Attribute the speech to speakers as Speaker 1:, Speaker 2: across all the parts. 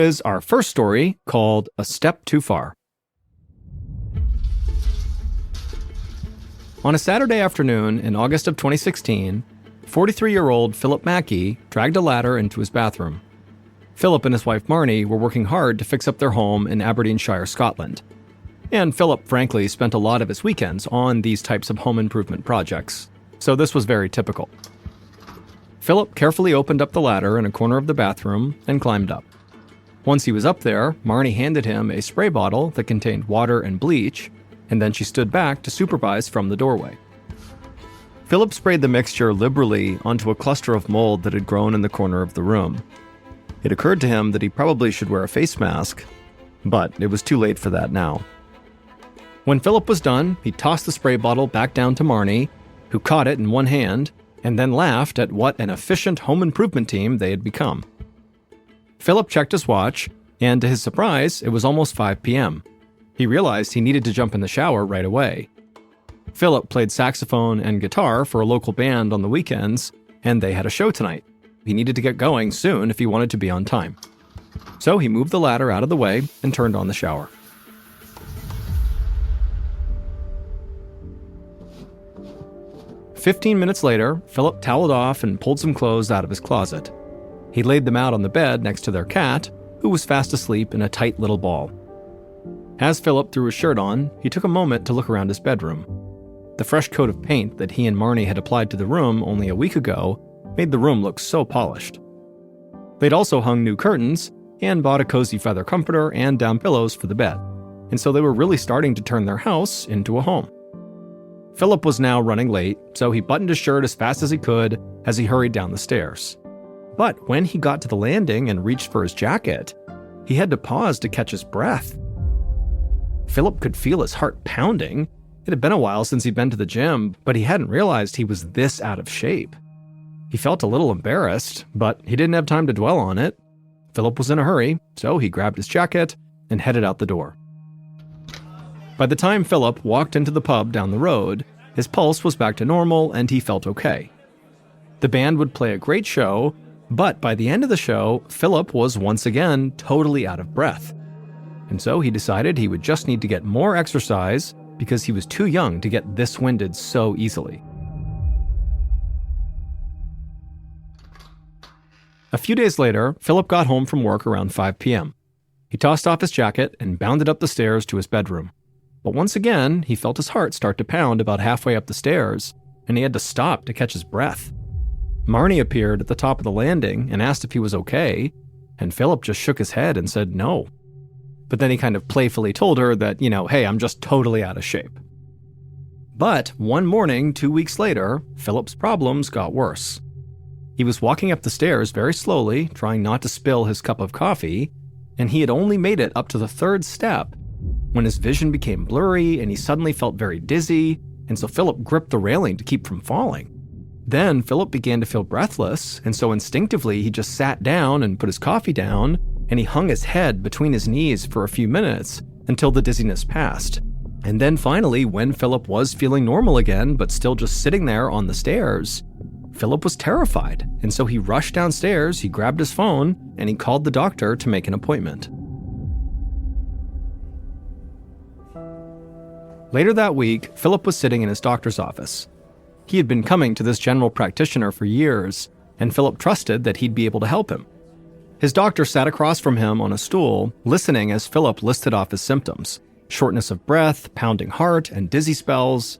Speaker 1: Is our first story called A Step Too Far. On a Saturday afternoon in August of 2016, 43-year-old Philip Mackey dragged a ladder into his bathroom. Philip and his wife Marnie were working hard to fix up their home in Aberdeenshire, Scotland. And Philip, frankly, spent a lot of his weekends on these types of home improvement projects, so this was very typical. Philip carefully opened up the ladder in a corner of the bathroom and climbed up. Once he was up there, Marnie handed him a spray bottle that contained water and bleach, and then she stood back to supervise from the doorway. Philip sprayed the mixture liberally onto a cluster of mold that had grown in the corner of the room. It occurred to him that he probably should wear a face mask, but it was too late for that now. When Philip was done, he tossed the spray bottle back down to Marnie, who caught it in one hand, and then laughed at what an efficient home improvement team they had become. Philip checked his watch, and to his surprise, it was almost 5 p.m. He realized he needed to jump in the shower right away. Philip played saxophone and guitar for a local band on the weekends, and they had a show tonight. He needed to get going soon if he wanted to be on time. So he moved the ladder out of the way and turned on the shower. "15 minutes later, Philip toweled off and pulled some clothes out of his closet. He laid them out on the bed next to their cat, who was fast asleep in a tight little ball. As Philip threw his shirt on, he took a moment to look around his bedroom. The fresh coat of paint that he and Marnie had applied to the room only a week ago made the room look so polished. They'd also hung new curtains and bought a cozy feather comforter and down pillows for the bed, and so they were really starting to turn their house into a home. Philip was now running late, so he buttoned his shirt as fast as he could as he hurried down the stairs. But when he got to the landing and reached for his jacket, he had to pause to catch his breath. Philip could feel his heart pounding. It had been a while since he'd been to the gym, but he hadn't realized he was this out of shape. He felt a little embarrassed, but he didn't have time to dwell on it. Philip was in a hurry, so he grabbed his jacket and headed out the door. By the time Philip walked into the pub down the road, his pulse was back to normal and he felt okay. The band would play a great show, but by the end of the show, Philip was once again totally out of breath. And so he decided he would just need to get more exercise because he was too young to get this winded so easily. A few days later, Philip got home from work around 5 p.m. He tossed off his jacket and bounded up the stairs to his bedroom. But once again, he felt his heart start to pound about halfway up the stairs, and he had to stop to catch his breath. Marnie appeared at the top of the landing and asked if he was okay, and Philip just shook his head and said no. But then he kind of playfully told her that, hey, I'm just totally out of shape. But one morning, 2 weeks later, Philip's problems got worse. He was walking up the stairs very slowly, trying not to spill his cup of coffee, and he had only made it up to the third step when his vision became blurry and he suddenly felt very dizzy, and so Philip gripped the railing to keep from falling. Then Philip began to feel breathless, and so instinctively he just sat down and put his coffee down, and he hung his head between his knees for a few minutes until the dizziness passed. And then finally, when Philip was feeling normal again, but still just sitting there on the stairs, Philip was terrified, and so he rushed downstairs, he grabbed his phone, and he called the doctor to make an appointment. Later that week, Philip was sitting in his doctor's office. He had been coming to this general practitioner for years, and Philip trusted that he'd be able to help him. His doctor sat across from him on a stool, listening as Philip listed off his symptoms: shortness of breath, pounding heart, and dizzy spells.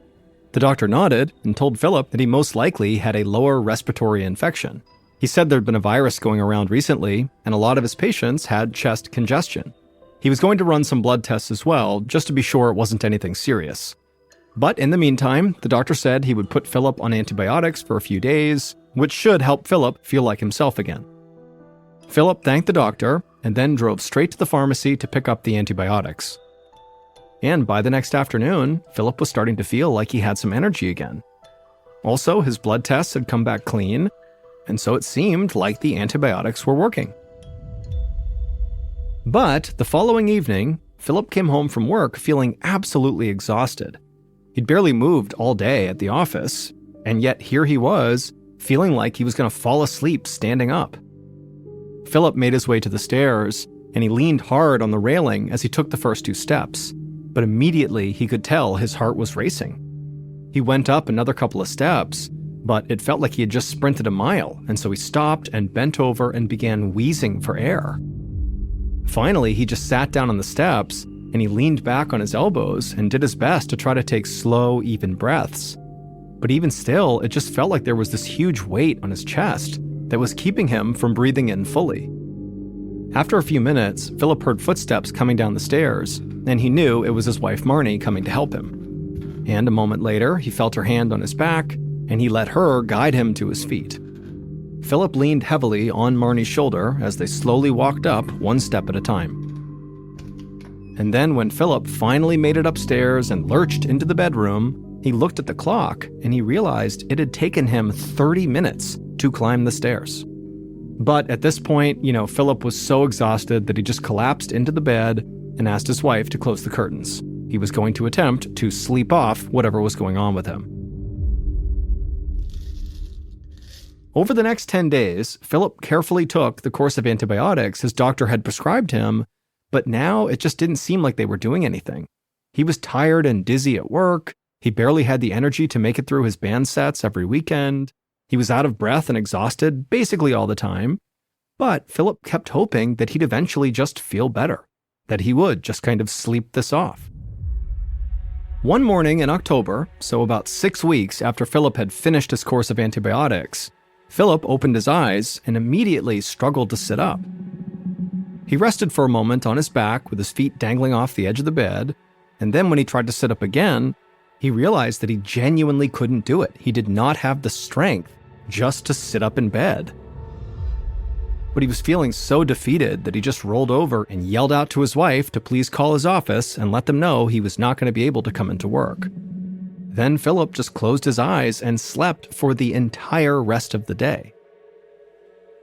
Speaker 1: The doctor nodded and told Philip that he most likely had a lower respiratory infection. He said there'd been a virus going around recently, and a lot of his patients had chest congestion. He was going to run some blood tests as well, just to be sure it wasn't anything serious. But in the meantime, the doctor said he would put Philip on antibiotics for a few days, which should help Philip feel like himself again. Philip thanked the doctor and then drove straight to the pharmacy to pick up the antibiotics. And by the next afternoon, Philip was starting to feel like he had some energy again. Also, his blood tests had come back clean, and so it seemed like the antibiotics were working. But the following evening, Philip came home from work feeling absolutely exhausted. He'd barely moved all day at the office, and yet here he was, feeling like he was going to fall asleep standing up. Philip made his way to the stairs, and he leaned hard on the railing as he took the first 2 steps, but immediately he could tell his heart was racing. He went up another couple of steps, but it felt like he had just sprinted a mile, and so he stopped and bent over and began wheezing for air. Finally, he just sat down on the steps, and he leaned back on his elbows and did his best to try to take slow, even breaths. But even still, it just felt like there was this huge weight on his chest that was keeping him from breathing in fully. After a few minutes, Philip heard footsteps coming down the stairs, and he knew it was his wife Marnie coming to help him. And a moment later, he felt her hand on his back, and he let her guide him to his feet. Philip leaned heavily on Marnie's shoulder as they slowly walked up 1 step at a time. And then when Philip finally made it upstairs and lurched into the bedroom, he looked at the clock and he realized it had taken him 30 minutes to climb the stairs. But at this point, Philip was so exhausted that he just collapsed into the bed and asked his wife to close the curtains. He was going to attempt to sleep off whatever was going on with him. Over the next 10 days, Philip carefully took the course of antibiotics his doctor had prescribed him, but now it just didn't seem like they were doing anything. He was tired and dizzy at work. He barely had the energy to make it through his band sets every weekend. He was out of breath and exhausted basically all the time. But Philip kept hoping that he'd eventually just feel better, that he would just kind of sleep this off. One morning in October, so about 6 weeks after Philip had finished his course of antibiotics, Philip opened his eyes and immediately struggled to sit up. He rested for a moment on his back with his feet dangling off the edge of the bed, and then when he tried to sit up again, he realized that he genuinely couldn't do it. He did not have the strength just to sit up in bed. But he was feeling so defeated that he just rolled over and yelled out to his wife to please call his office and let them know he was not going to be able to come into work. Then Philip just closed his eyes and slept for the entire rest of the day.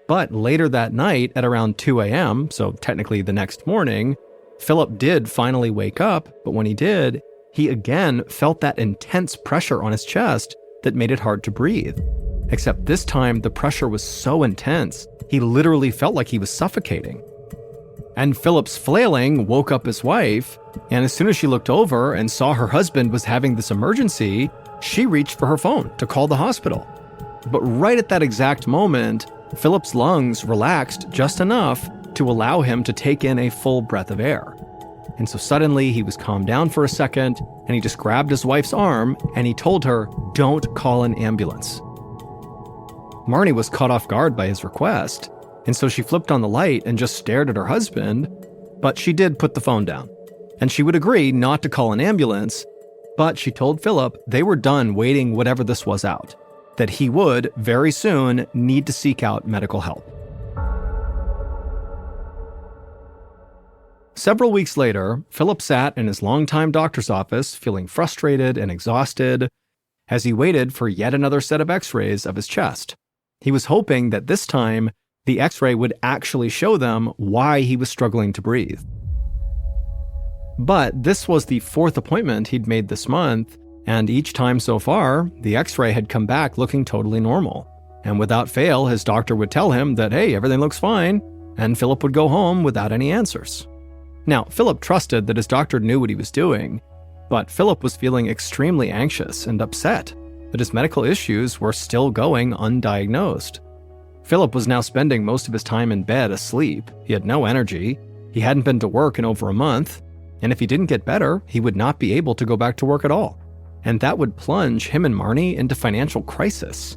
Speaker 1: But later that night at around 2 a.m., so technically the next morning, Philip did finally wake up, but when he did, he again felt that intense pressure on his chest that made it hard to breathe. Except this time, the pressure was so intense, he literally felt like he was suffocating. And Philip's flailing woke up his wife, and as soon as she looked over and saw her husband was having this emergency, she reached for her phone to call the hospital. But right at that exact moment, Philip's lungs relaxed just enough to allow him to take in a full breath of air. And so suddenly he was calmed down for a second, and he just grabbed his wife's arm and he told her, "Don't call an ambulance." Marnie was caught off guard by his request, and so she flipped on the light and just stared at her husband, but she did put the phone down. And she would agree not to call an ambulance, but she told Philip they were done waiting whatever this was out, that he would, very soon, need to seek out medical help. Several weeks later, Philip sat in his longtime doctor's office feeling frustrated and exhausted as he waited for yet another set of x-rays of his chest. He was hoping that this time, the x-ray would actually show them why he was struggling to breathe. But this was the 4th appointment he'd made this month, and each time so far, the x-ray had come back looking totally normal. And without fail, his doctor would tell him that, hey, everything looks fine, and Philip would go home without any answers. Now, Philip trusted that his doctor knew what he was doing, but Philip was feeling extremely anxious and upset that his medical issues were still going undiagnosed. Philip was now spending most of his time in bed asleep. He had no energy, he hadn't been to work in over a month, and if he didn't get better, he would not be able to go back to work at all. And that would plunge him and Marnie into financial crisis.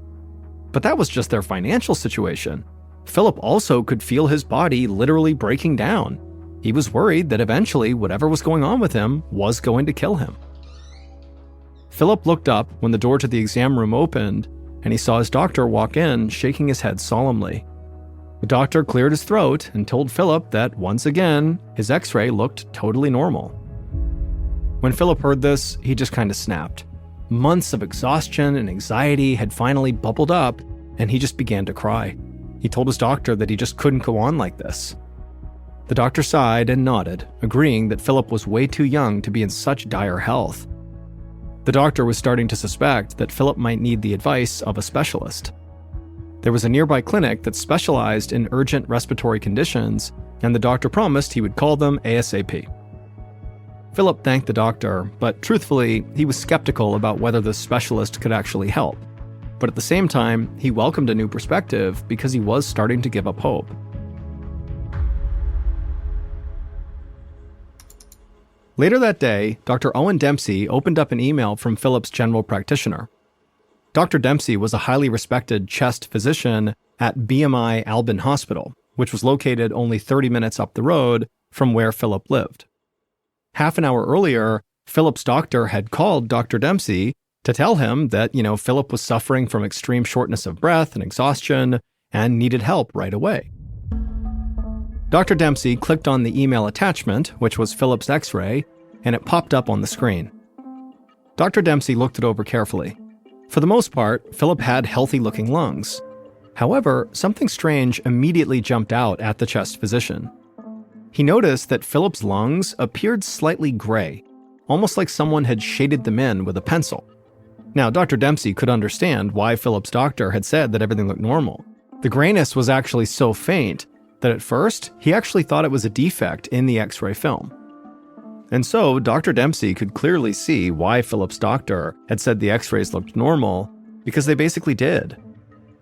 Speaker 1: But that was just their financial situation. Philip also could feel his body literally breaking down. He was worried that eventually whatever was going on with him was going to kill him. Philip looked up when the door to the exam room opened, and he saw his doctor walk in, shaking his head solemnly. The doctor cleared his throat and told Philip that, once again, his x-ray looked totally normal. When Philip heard this, he just kind of snapped. Months of exhaustion and anxiety had finally bubbled up, and he just began to cry. He told his doctor that he just couldn't go on like this. The doctor sighed and nodded, agreeing that Philip was way too young to be in such dire health. The doctor was starting to suspect that Philip might need the advice of a specialist. There was a nearby clinic that specialized in urgent respiratory conditions, and the doctor promised he would call them ASAP. Philip thanked the doctor, but truthfully, he was skeptical about whether the specialist could actually help. But at the same time, he welcomed a new perspective because he was starting to give up hope. Later that day, Dr. Owen Dempsey opened up an email from Philip's general practitioner. Dr. Dempsey was a highly respected chest physician at BMI Albin Hospital, which was located only 30 minutes up the road from where Philip lived. Half an hour earlier, Philip's doctor had called Dr. Dempsey to tell him that, Philip was suffering from extreme shortness of breath and exhaustion and needed help right away. Dr. Dempsey clicked on the email attachment, which was Philip's x-ray, and it popped up on the screen. Dr. Dempsey looked it over carefully. For the most part, Philip had healthy-looking lungs. However, something strange immediately jumped out at the chest physician. He noticed that Philip's lungs appeared slightly gray, almost like someone had shaded them in with a pencil. Now, Dr. Dempsey could understand why Philip's doctor had said that everything looked normal. The grayness was actually so faint that at first, he actually thought it was a defect in the x-ray film. And so, Dr. Dempsey could clearly see why Philip's doctor had said the x-rays looked normal, because they basically did.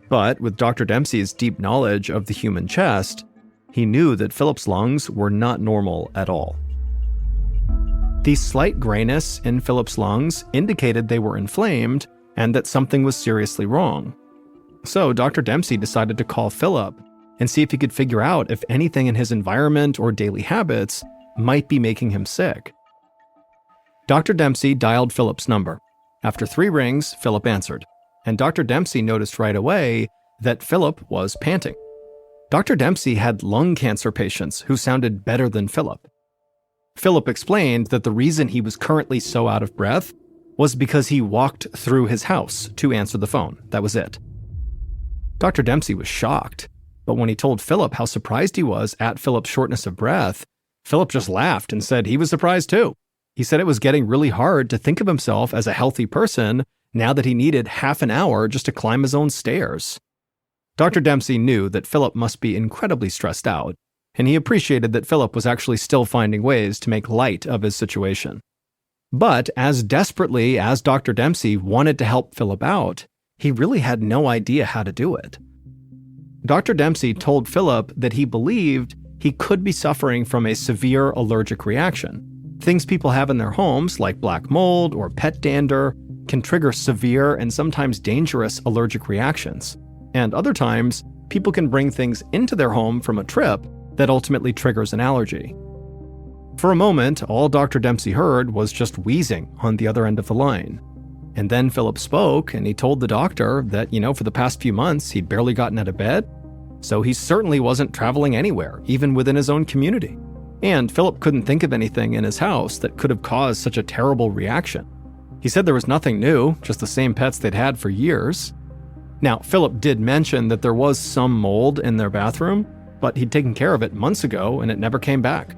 Speaker 1: But with Dr. Dempsey's deep knowledge of the human chest, he knew that Philip's lungs were not normal at all. The slight grayness in Philip's lungs indicated they were inflamed and that something was seriously wrong. So Dr. Dempsey decided to call Philip and see if he could figure out if anything in his environment or daily habits might be making him sick. Dr. Dempsey dialed Philip's number. After 3 rings, Philip answered, and Dr. Dempsey noticed right away that Philip was panting. Dr. Dempsey had lung cancer patients who sounded better than Philip. Philip explained that the reason he was currently so out of breath was because he walked through his house to answer the phone. That was it. Dr. Dempsey was shocked, but when he told Philip how surprised he was at Philip's shortness of breath, Philip just laughed and said he was surprised too. He said it was getting really hard to think of himself as a healthy person now that he needed half an hour just to climb his own stairs. Dr. Dempsey knew that Philip must be incredibly stressed out, and he appreciated that Philip was actually still finding ways to make light of his situation. But as desperately as Dr. Dempsey wanted to help Philip out, he really had no idea how to do it. Dr. Dempsey told Philip that he believed he could be suffering from a severe allergic reaction. Things people have in their homes, like black mold or pet dander, can trigger severe and sometimes dangerous allergic reactions. And other times, people can bring things into their home from a trip that ultimately triggers an allergy. For a moment, all Dr. Dempsey heard was just wheezing on the other end of the line. And then Philip spoke, and he told the doctor that, for the past few months, he'd barely gotten out of bed, so he certainly wasn't traveling anywhere, even within his own community. And Philip couldn't think of anything in his house that could have caused such a terrible reaction. He said there was nothing new, just the same pets they'd had for years. Now, Philip did mention that there was some mold in their bathroom, but he'd taken care of it months ago and it never came back.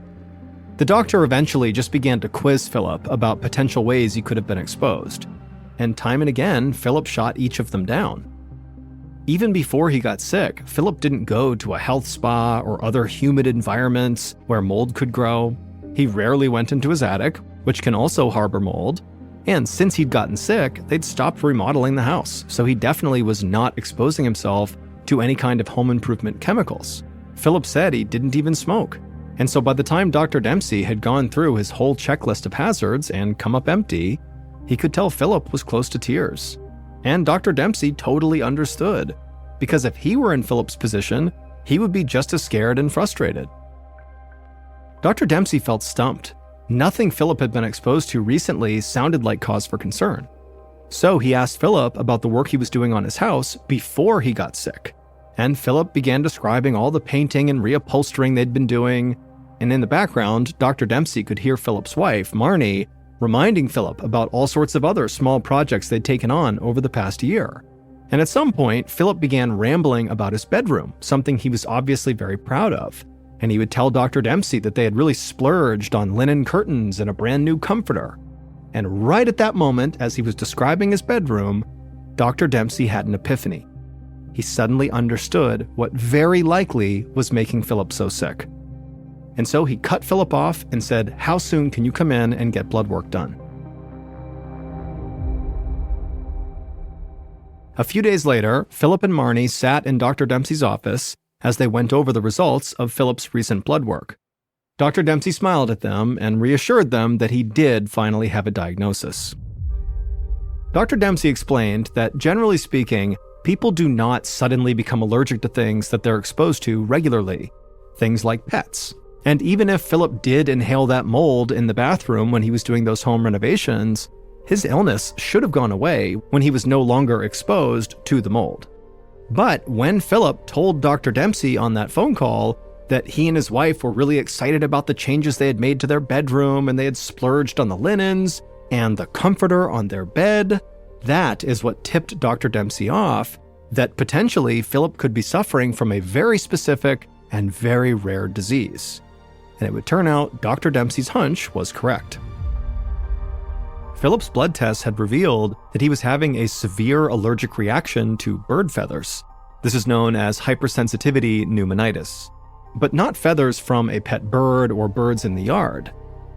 Speaker 1: The doctor eventually just began to quiz Philip about potential ways he could have been exposed. And time and again, Philip shot each of them down. Even before he got sick, Philip didn't go to a health spa or other humid environments where mold could grow. He rarely went into his attic, which can also harbor mold. And since he'd gotten sick, they'd stopped remodeling the house, so he definitely was not exposing himself to any kind of home improvement chemicals. Philip said he didn't even smoke. And so by the time Dr. Dempsey had gone through his whole checklist of hazards and come up empty, he could tell Philip was close to tears. And Dr. Dempsey totally understood, because if he were in Philip's position, he would be just as scared and frustrated. Dr. Dempsey felt stumped. Nothing Philip had been exposed to recently sounded like cause for concern. So he asked Philip about the work he was doing on his house before he got sick. And Philip began describing all the painting and reupholstering they'd been doing. And in the background, Dr. Dempsey could hear Philip's wife, Marnie, reminding Philip about all sorts of other small projects they'd taken on over the past year. And at some point, Philip began rambling about his bedroom, something he was obviously very proud of. And he would tell Dr. Dempsey that they had really splurged on linen curtains and a brand new comforter. And right at that moment, as he was describing his bedroom, Dr. Dempsey had an epiphany. he suddenly understood what very likely was making Philip so sick. And so he cut Philip off and said, "How soon can you come in and get blood work done?" A few days later, Philip and Marnie sat in Dr. Dempsey's office as they went over the results of Philip's recent blood work. Dr. Dempsey smiled at them and reassured them that he did finally have a diagnosis. Dr. Dempsey explained that, generally speaking, people do not suddenly become allergic to things that they're exposed to regularly, things like pets. And even if Philip did inhale that mold in the bathroom when he was doing those home renovations, his illness should have gone away when he was no longer exposed to the mold. But when Philip told Dr. Dempsey on that phone call that he and his wife were really excited about the changes they had made to their bedroom and they had splurged on the linens and the comforter on their bed, that is what tipped Dr. Dempsey off that potentially Philip could be suffering from a very specific and very rare disease. And it would turn out Dr. Dempsey's hunch was correct. Philip's blood tests had revealed that he was having a severe allergic reaction to bird feathers. This is known as hypersensitivity pneumonitis. But not feathers from a pet bird or birds in the yard.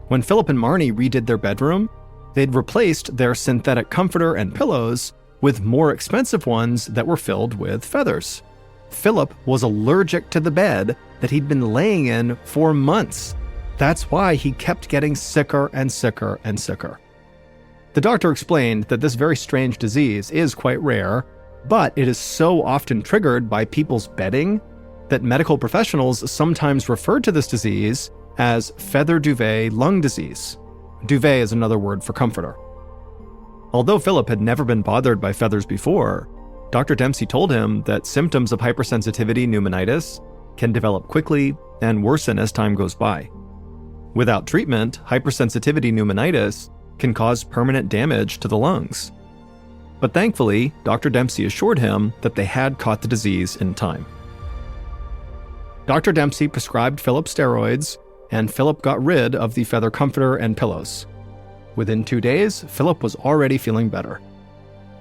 Speaker 1: When Philip and Marnie redid their bedroom, they'd replaced their synthetic comforter and pillows with more expensive ones that were filled with feathers. Philip was allergic to the bed that he'd been laying in for months. That's why he kept getting sicker and sicker and sicker. The doctor explained that this very strange disease is quite rare, but it is so often triggered by people's bedding that medical professionals sometimes refer to this disease as feather duvet lung disease. Duvet is another word for comforter. Although Philip had never been bothered by feathers before, Dr. Dempsey told him that symptoms of hypersensitivity pneumonitis can develop quickly and worsen as time goes by. Without treatment, hypersensitivity pneumonitis can cause permanent damage to the lungs. But thankfully, Dr. Dempsey assured him that they had caught the disease in time. Dr. Dempsey prescribed Philip steroids, and Philip got rid of the feather comforter and pillows. Within 2 days, Philip was already feeling better.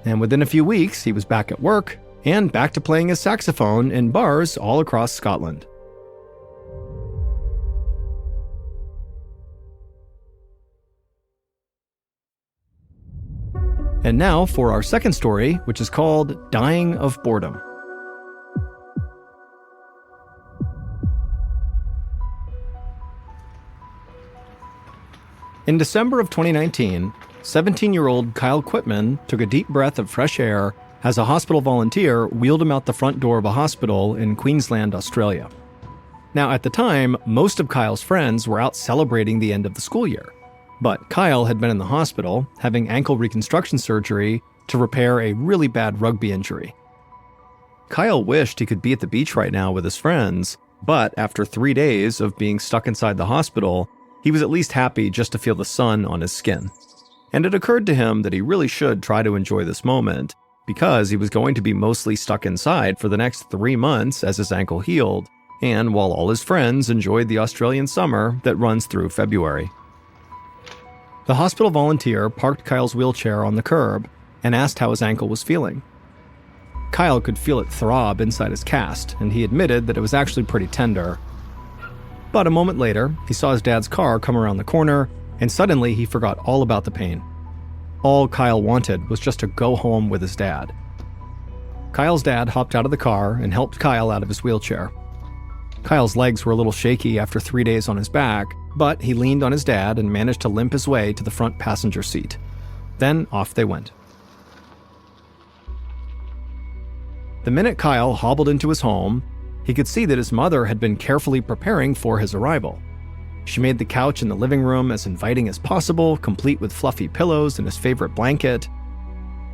Speaker 1: And within a few weeks, he was back at work and back to playing his saxophone in bars all across Scotland. And now for our second story, which is called Dying of Boredom. In December of 2019, 17-year-old Kyle Quitman took a deep breath of fresh air as a hospital volunteer wheeled him out the front door of a hospital in Queensland, Australia. Now, at the time, most of Kyle's friends were out celebrating the end of the school year. But Kyle had been in the hospital, having ankle reconstruction surgery to repair a really bad rugby injury. Kyle wished he could be at the beach right now with his friends, but after 3 days of being stuck inside the hospital, he was at least happy just to feel the sun on his skin. And it occurred to him that he really should try to enjoy this moment, because he was going to be mostly stuck inside for the next 3 months as his ankle healed, and while all his friends enjoyed the Australian summer that runs through February. The hospital volunteer parked Kyle's wheelchair on the curb and asked how his ankle was feeling. Kyle could feel it throb inside his cast, and he admitted that it was actually pretty tender. But a moment later, he saw his dad's car come around the corner, and suddenly he forgot all about the pain. All Kyle wanted was just to go home with his dad. Kyle's dad hopped out of the car and helped Kyle out of his wheelchair. Kyle's legs were a little shaky after 3 days on his back, but he leaned on his dad and managed to limp his way to the front passenger seat. Then off they went. The minute Kyle hobbled into his home, he could see that his mother had been carefully preparing for his arrival. She made the couch in the living room as inviting as possible, complete with fluffy pillows and his favorite blanket.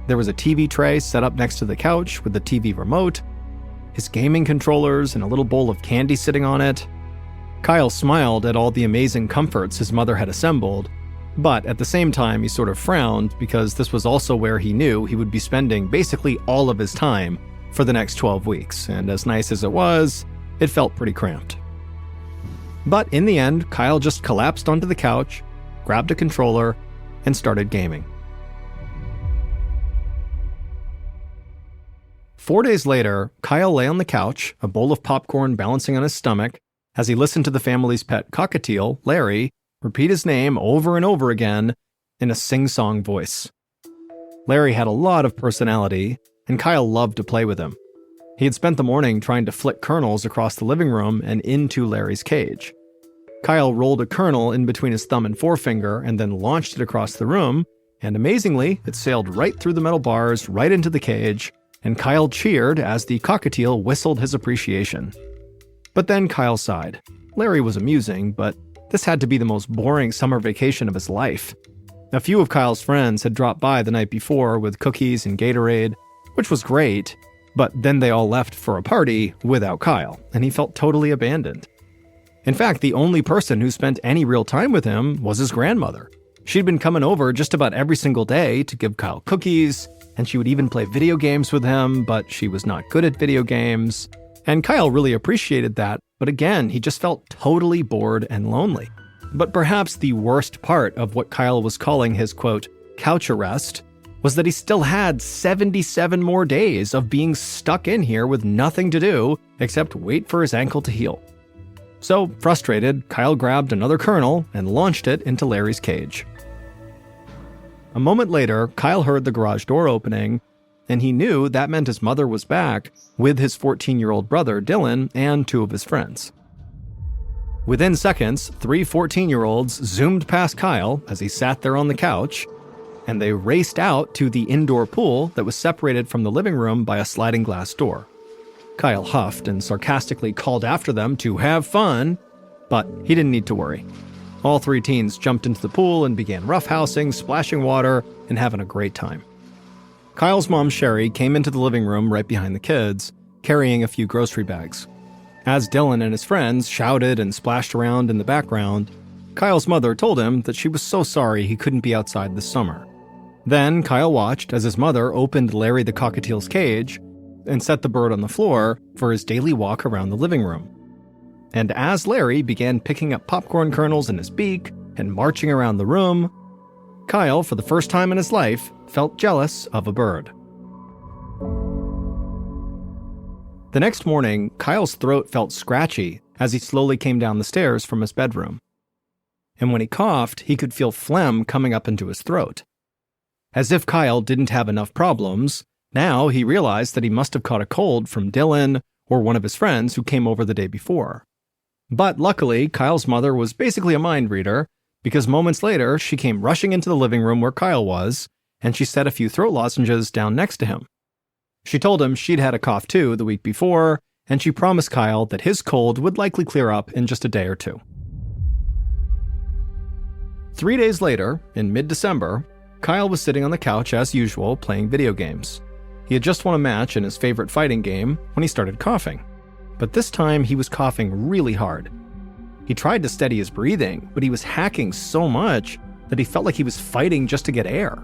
Speaker 1: There was a TV tray set up next to the couch with the TV remote, his gaming controllers, and a little bowl of candy sitting on it. Kyle smiled at all the amazing comforts his mother had assembled, but at the same time he sort of frowned because this was also where he knew he would be spending basically all of his time for the next 12 weeks, and as nice as it was, it felt pretty cramped. But in the end, Kyle just collapsed onto the couch, grabbed a controller, and started gaming. 4 days later, Kyle lay on the couch, a bowl of popcorn balancing on his stomach, as he listened to the family's pet cockatiel, Larry, repeat his name over and over again in a sing-song voice. Larry had a lot of personality, and Kyle loved to play with him. He had spent the morning trying to flick kernels across the living room and into Larry's cage. Kyle rolled a kernel in between his thumb and forefinger and then launched it across the room, and amazingly, it sailed right through the metal bars, right into the cage, and Kyle cheered as the cockatiel whistled his appreciation. But then Kyle sighed. Larry was amusing, but this had to be the most boring summer vacation of his life. A few of Kyle's friends had dropped by the night before with cookies and Gatorade, which was great, but then they all left for a party without Kyle, and he felt totally abandoned. In fact, the only person who spent any real time with him was his grandmother. She'd been coming over just about every single day to give Kyle cookies, and she would even play video games with him, but she was not good at video games. And Kyle really appreciated that, but again, he just felt totally bored and lonely. But perhaps the worst part of what Kyle was calling his, quote, couch arrest, was that he still had 77 more days of being stuck in here with nothing to do except wait for his ankle to heal. So, frustrated, Kyle grabbed another kernel and launched it into Larry's cage. A moment later, Kyle heard the garage door opening, and he knew that meant his mother was back with his 14-year-old brother, Dylan, and 2 of his friends. Within seconds, 3 14-year-olds zoomed past Kyle as he sat there on the couch, and they raced out to the indoor pool that was separated from the living room by a sliding glass door. Kyle huffed and sarcastically called after them to have fun, but he didn't need to worry. All 3 teens jumped into the pool and began roughhousing, splashing water, and having a great time. Kyle's mom, Sherry, came into the living room right behind the kids, carrying a few grocery bags. As Dylan and his friends shouted and splashed around in the background, Kyle's mother told him that she was so sorry he couldn't be outside this summer. Then Kyle watched as his mother opened Larry the cockatiel's cage and set the bird on the floor for his daily walk around the living room. And as Larry began picking up popcorn kernels in his beak and marching around the room, Kyle, for the first time in his life, felt jealous of a bird. The next morning, Kyle's throat felt scratchy as he slowly came down the stairs from his bedroom. And when he coughed, he could feel phlegm coming up into his throat. As if Kyle didn't have enough problems, now he realized that he must have caught a cold from Dylan or one of his friends who came over the day before. But luckily, Kyle's mother was basically a mind reader, because moments later, she came rushing into the living room where Kyle was, and she set a few throat lozenges down next to him. She told him she'd had a cough too the week before, and she promised Kyle that his cold would likely clear up in just a day or 2. 3 days later, in mid-December, Kyle was sitting on the couch as usual playing video games. He had just won a match in his favorite fighting game when he started coughing. But this time he was coughing really hard. He tried to steady his breathing, but he was hacking so much that he felt like he was fighting just to get air.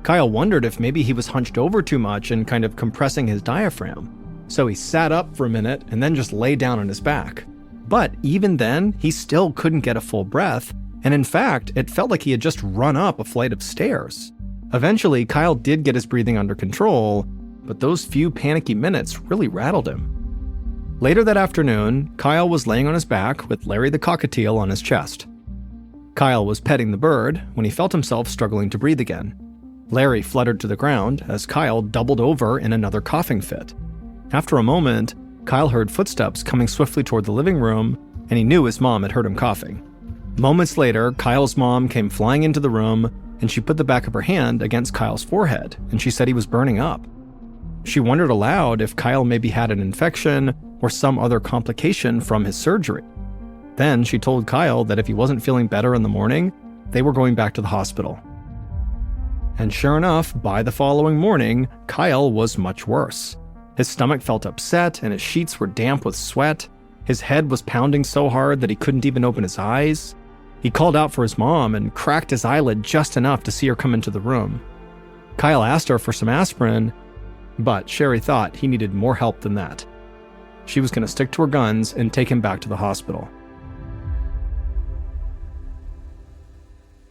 Speaker 1: Kyle wondered if maybe he was hunched over too much and kind of compressing his diaphragm. So he sat up for a minute and then just lay down on his back. But even then, he still couldn't get a full breath, and in fact, it felt like he had just run up a flight of stairs. Eventually, Kyle did get his breathing under control, but those few panicky minutes really rattled him. Later that afternoon, Kyle was laying on his back with Larry the cockatiel on his chest. Kyle was petting the bird when he felt himself struggling to breathe again. Larry fluttered to the ground as Kyle doubled over in another coughing fit. After a moment, Kyle heard footsteps coming swiftly toward the living room, and he knew his mom had heard him coughing. Moments later, Kyle's mom came flying into the room, and she put the back of her hand against Kyle's forehead, and she said he was burning up. She wondered aloud if Kyle maybe had an infection or some other complication from his surgery. Then she told Kyle that if he wasn't feeling better in the morning, they were going back to the hospital. And sure enough, by the following morning, Kyle was much worse. His stomach felt upset and his sheets were damp with sweat. His head was pounding so hard that he couldn't even open his eyes. He called out for his mom and cracked his eyelid just enough to see her come into the room. Kyle asked her for some aspirin, but Sherry thought he needed more help than that. She was going to stick to her guns and take him back to the hospital.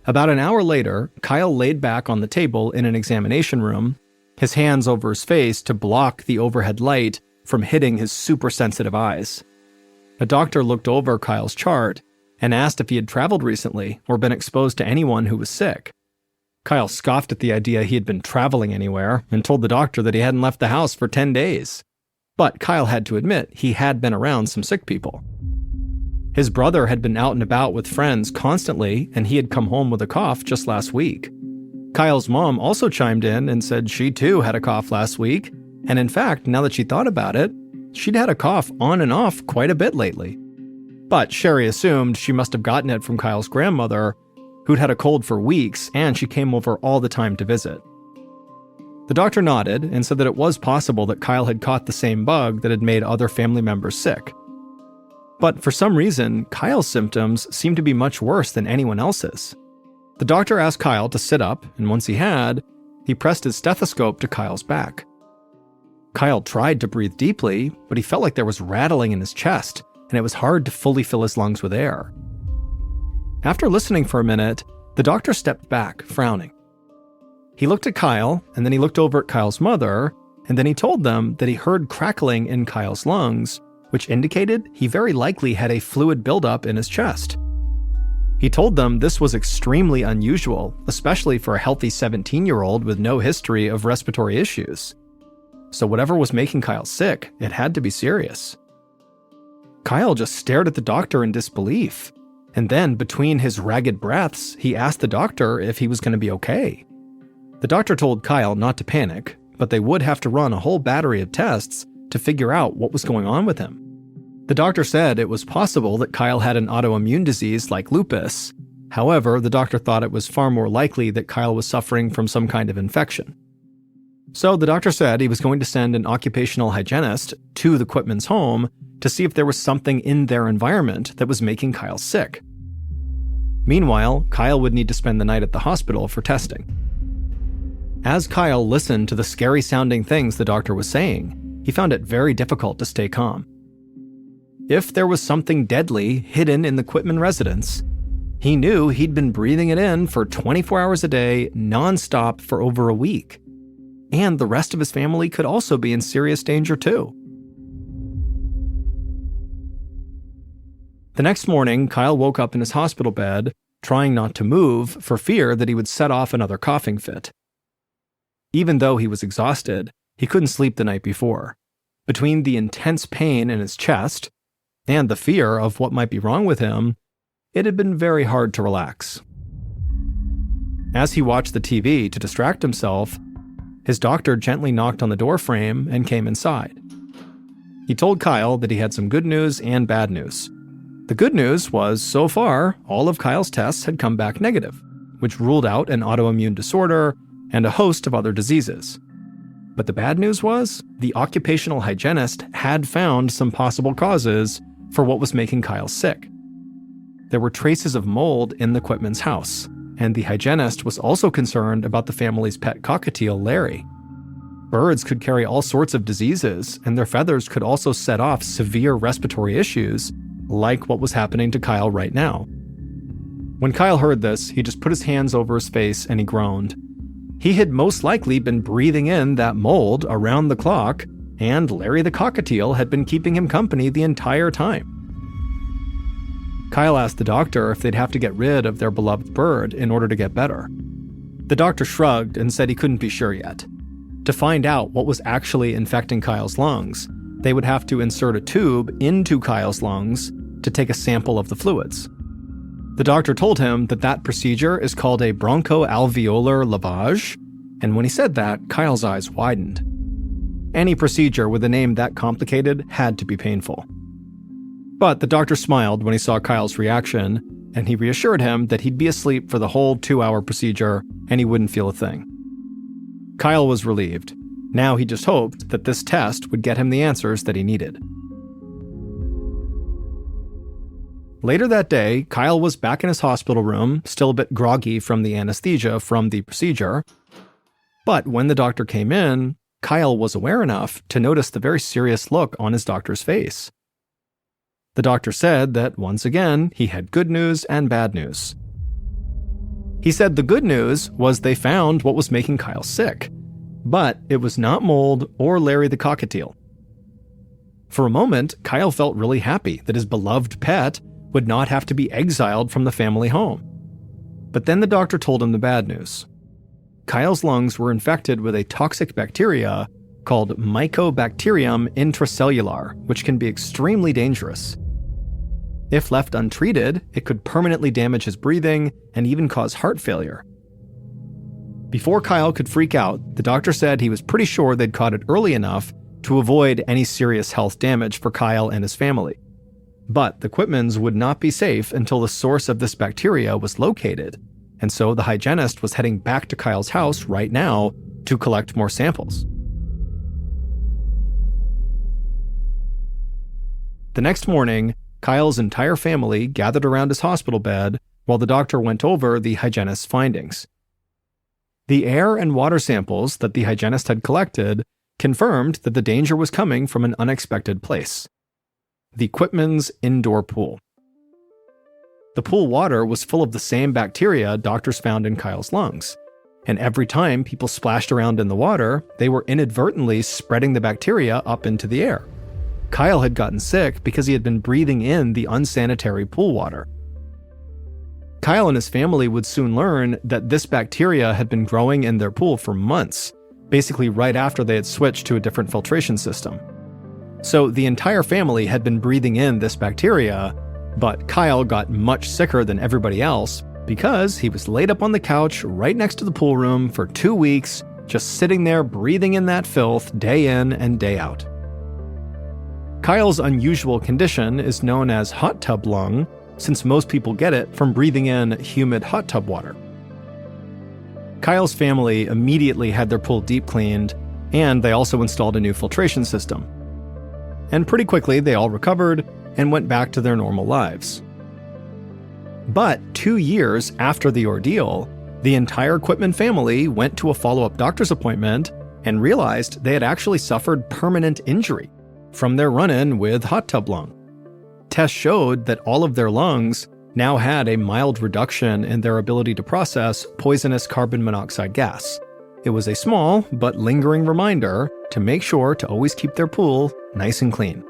Speaker 1: About an hour later, Kyle laid back on the table in an examination room, his hands over his face to block the overhead light from hitting his super sensitive eyes. A doctor looked over Kyle's chart and asked if he had traveled recently or been exposed to anyone who was sick. Kyle scoffed at the idea he had been traveling anywhere and told the doctor that he hadn't left the house for 10 days. But Kyle had to admit he had been around some sick people. His brother had been out and about with friends constantly, and he had come home with a cough just last week. Kyle's mom also chimed in and said she too had a cough last week, and in fact, now that she thought about it, she'd had a cough on and off quite a bit lately. But Sherry assumed she must have gotten it from Kyle's grandmother, who'd had a cold for weeks, and she came over all the time to visit. The doctor nodded and said that it was possible that Kyle had caught the same bug that had made other family members sick. But for some reason, Kyle's symptoms seemed to be much worse than anyone else's. The doctor asked Kyle to sit up, and once he had, he pressed his stethoscope to Kyle's back. Kyle tried to breathe deeply, but he felt like there was rattling in his chest, and it was hard to fully fill his lungs with air. After listening for a minute, the doctor stepped back, frowning. He looked at Kyle, and then he looked over at Kyle's mother, and then he told them that he heard crackling in Kyle's lungs, which indicated he very likely had a fluid buildup in his chest. He told them this was extremely unusual, especially for a healthy 17-year-old with no history of respiratory issues. So whatever was making Kyle sick, it had to be serious. Kyle just stared at the doctor in disbelief, and then between his ragged breaths, he asked the doctor if he was going to be okay. The doctor told Kyle not to panic, but they would have to run a whole battery of tests to figure out what was going on with him. The doctor said it was possible that Kyle had an autoimmune disease like lupus. However, the doctor thought it was far more likely that Kyle was suffering from some kind of infection. So the doctor said he was going to send an occupational hygienist to the Quitman's home to see if there was something in their environment that was making Kyle sick. Meanwhile, Kyle would need to spend the night at the hospital for testing. As Kyle listened to the scary-sounding things the doctor was saying, he found it very difficult to stay calm. If there was something deadly hidden in the Quitman residence, he knew he'd been breathing it in for 24 hours a day, nonstop for over a week. And the rest of his family could also be in serious danger too. The next morning, Kyle woke up in his hospital bed, trying not to move for fear that he would set off another coughing fit. Even though he was exhausted, he couldn't sleep the night before. Between the intense pain in his chest and the fear of what might be wrong with him, it had been very hard to relax. As he watched the TV to distract himself, his doctor gently knocked on the door frame and came inside. He told Kyle that he had some good news and bad news. The good news was, so far, all of Kyle's tests had come back negative, which ruled out an autoimmune disorder and a host of other diseases. But the bad news was, the occupational hygienist had found some possible causes for what was making Kyle sick. There were traces of mold in the Quitman's house, and the hygienist was also concerned about the family's pet cockatiel, Larry. Birds could carry all sorts of diseases, and their feathers could also set off severe respiratory issues, like what was happening to Kyle right now. When Kyle heard this, he just put his hands over his face and he groaned. He had most likely been breathing in that mold around the clock, and Larry the cockatiel had been keeping him company the entire time. Kyle asked the doctor if they'd have to get rid of their beloved bird in order to get better. The doctor shrugged and said he couldn't be sure yet. To find out what was actually infecting Kyle's lungs, they would have to insert a tube into Kyle's lungs to take a sample of the fluids. The doctor told him that that procedure is called a bronchoalveolar lavage, and when he said that, Kyle's eyes widened. Any procedure with a name that complicated had to be painful. But the doctor smiled when he saw Kyle's reaction, and he reassured him that he'd be asleep for the whole 2-hour procedure and he wouldn't feel a thing. Kyle was relieved. Now he just hoped that this test would get him the answers that he needed. Later that day, Kyle was back in his hospital room, still a bit groggy from the anesthesia from the procedure. But when the doctor came in, Kyle was aware enough to notice the very serious look on his doctor's face. The doctor said that, once again, he had good news and bad news. He said the good news was they found what was making Kyle sick. But it was not mold or Larry the cockatiel. For a moment, Kyle felt really happy that his beloved pet would not have to be exiled from the family home. But then the doctor told him the bad news. Kyle's lungs were infected with a toxic bacteria called Mycobacterium intracellular, which can be extremely dangerous. If left untreated, it could permanently damage his breathing and even cause heart failure. Before Kyle could freak out, the doctor said he was pretty sure they'd caught it early enough to avoid any serious health damage for Kyle and his family. But the Quitmans would not be safe until the source of this bacteria was located, and so the hygienist was heading back to Kyle's house right now to collect more samples. The next morning, Kyle's entire family gathered around his hospital bed while the doctor went over the hygienist's findings. The air and water samples that the hygienist had collected confirmed that the danger was coming from an unexpected place: the Quitman's indoor pool. The pool water was full of the same bacteria doctors found in Kyle's lungs, and every time people splashed around in the water, they were inadvertently spreading the bacteria up into the air. Kyle had gotten sick because he had been breathing in the unsanitary pool water. Kyle and his family would soon learn that this bacteria had been growing in their pool for months, basically right after they had switched to a different filtration system. So the entire family had been breathing in this bacteria, but Kyle got much sicker than everybody else because he was laid up on the couch right next to the pool room for 2 weeks, just sitting there breathing in that filth day in and day out. Kyle's unusual condition is known as hot tub lung, since most people get it from breathing in humid hot tub water. Kyle's family immediately had their pool deep cleaned, and they also installed a new filtration system. And pretty quickly, they all recovered and went back to their normal lives. But 2 years after the ordeal, the entire Quitman family went to a follow-up doctor's appointment and realized they had actually suffered permanent injury from their run-in with hot tub lung. Tests showed that all of their lungs now had a mild reduction in their ability to process poisonous carbon monoxide gas. It was a small but lingering reminder to make sure to always keep their pool nice and clean.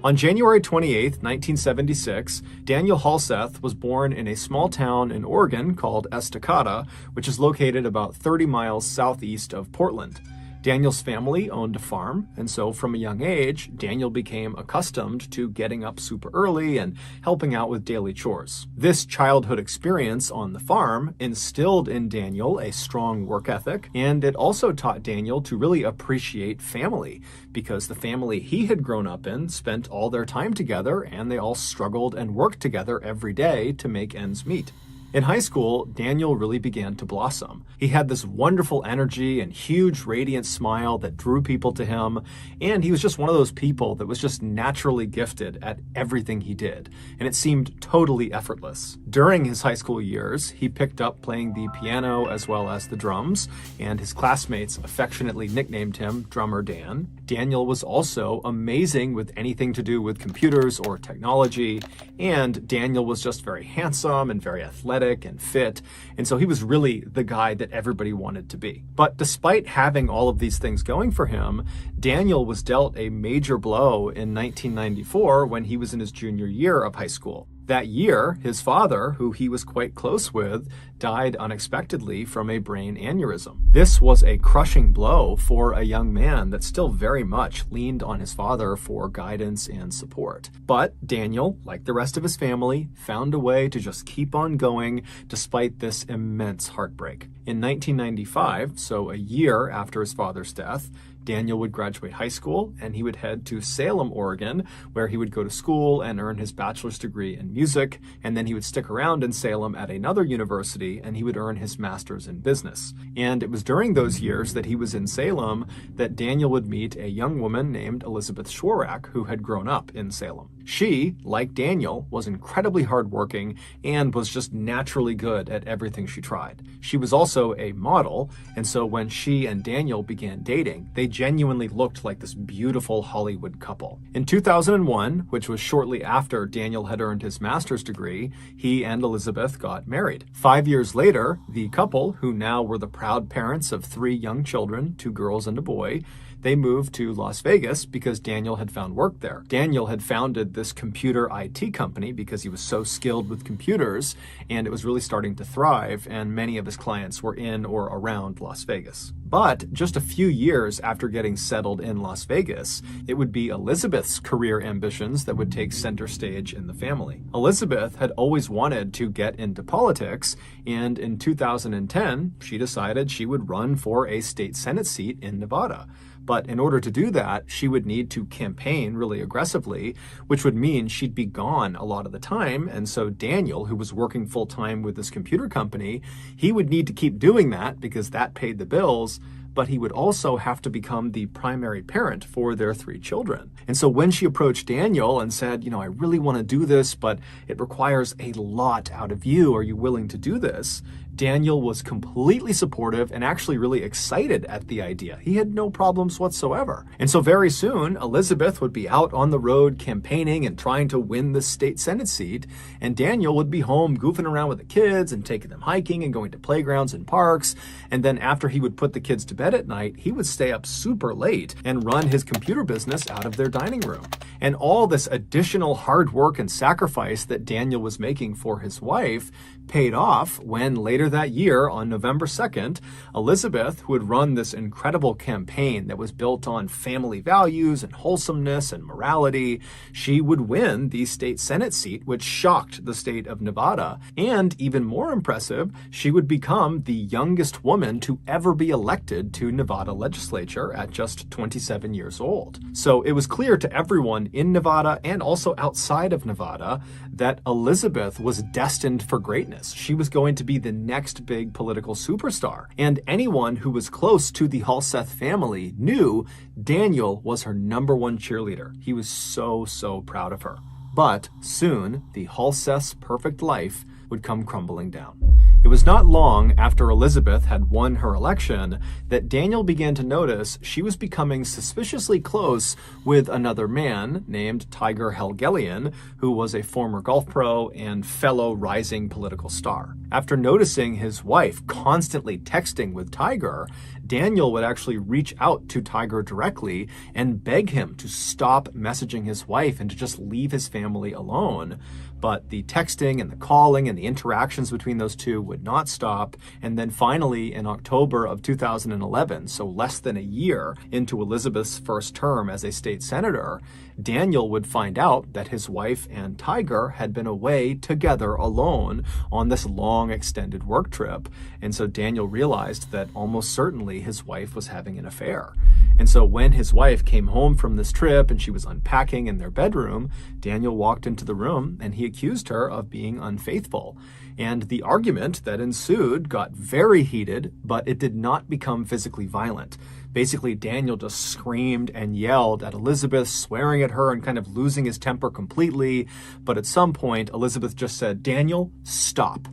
Speaker 1: On January 28, 1976, Daniel Halseth was born in a small town in Oregon called Estacada, which is located about 30 miles southeast of Portland. Daniel's family owned a farm, and so from a young age, Daniel became accustomed to getting up super early and helping out with daily chores. This childhood experience on the farm instilled in Daniel a strong work ethic, and it also taught Daniel to really appreciate family, because the family he had grown up in spent all their time together, and they all struggled and worked together every day to make ends meet. In high school, Daniel really began to blossom. He had this wonderful energy and huge radiant smile that drew people to him, and he was just one of those people that was just naturally gifted at everything he did, and it seemed totally effortless. During his high school years, he picked up playing the piano as well as the drums, and his classmates affectionately nicknamed him Drummer Dan. Daniel was also amazing with anything to do with computers or technology, and Daniel was just very handsome and very athletic and fit, and so he was really the guy that everybody wanted to be. But despite having all of these things going for him, Daniel was dealt a major blow in 1994 when he was in his junior year of high school. That year, his father, who he was quite close with, died unexpectedly from a brain aneurysm. This was a crushing blow for a young man that still very much leaned on his father for guidance and support. But Daniel, like the rest of his family, found a way to just keep on going despite this immense heartbreak. In 1995, so a year after his father's death, Daniel would graduate high school and he would head to Salem, Oregon, where he would go to school and earn his bachelor's degree in music, and then he would stick around in Salem at another university and he would earn his master's in business. And it was during those years that he was in Salem that Daniel would meet a young woman named Elizabeth Schwarak, who had grown up in Salem. She, like Daniel, was incredibly hardworking and was just naturally good at everything she tried. She was also a model, and so when she and Daniel began dating, they genuinely looked like this beautiful Hollywood couple. In 2001, which was shortly after Daniel had earned his master's degree, he and Elizabeth got married. 5 years later, the couple, who now were the proud parents of 3 young children, 2 girls and a boy, they moved to Las Vegas because Daniel had found work there. Daniel had founded this computer IT company because he was so skilled with computers, and it was really starting to thrive, and many of his clients were in or around Las Vegas. But just a few years after getting settled in Las Vegas, it would be Elizabeth's career ambitions that would take center stage in the family. Elizabeth had always wanted to get into politics, and in 2010, she decided she would run for a state Senate seat in Nevada. But in order to do that, she would need to campaign really aggressively, which would mean she'd be gone a lot of the time. And so Daniel, who was working full-time with this computer company, he would need to keep doing that because that paid the bills, but he would also have to become the primary parent for their 3 children. And so when she approached Daniel and said, I really want to do this, but it requires a lot out of you. Are you willing to do this? Daniel was completely supportive and actually really excited at the idea. He had no problems whatsoever. And so very soon, Elizabeth would be out on the road campaigning and trying to win the state Senate seat, and Daniel would be home goofing around with the kids and taking them hiking and going to playgrounds and parks. And then after he would put the kids to bed at night, he would stay up super late and run his computer business out of their dining room. And all this additional hard work and sacrifice that Daniel was making for his wife paid off when later that year, on November 2nd, Elizabeth, who had run this incredible campaign that was built on family values and wholesomeness and morality, she would win the state Senate seat, which shocked the state of Nevada. And even more impressive, she would become the youngest woman to ever be elected to Nevada legislature at just 27 years old. So it was clear to everyone in Nevada and also outside of Nevada that Elizabeth was destined for greatness. She was going to be the next big political superstar. And anyone who was close to the Halseth family knew Daniel was her #1 cheerleader. He was so proud of her. But soon, the Halseth's perfect life would come crumbling down. It was not long after Elizabeth had won her election that Daniel began to notice she was becoming suspiciously close with another man named Tiger Helgelien, who was a former golf pro and fellow rising political star. After noticing his wife constantly texting with Tiger, Daniel would actually reach out to Tiger directly and beg him to stop messaging his wife and to just leave his family alone. But the texting and the calling and the interactions between those two would not stop. And then finally, in October of 2011, so less than a year into Elizabeth's first term as a state senator, Daniel would find out that his wife and Tiger had been away together alone on this long extended work trip. And so Daniel realized that almost certainly his wife was having an affair. And so when his wife came home from this trip and she was unpacking in their bedroom, Daniel walked into the room and he accused her of being unfaithful. And the argument that ensued got very heated, but it did not become physically violent. Basically, Daniel just screamed and yelled at Elizabeth, swearing at her and kind of losing his temper completely. But at some point, Elizabeth just said, "Daniel, stop."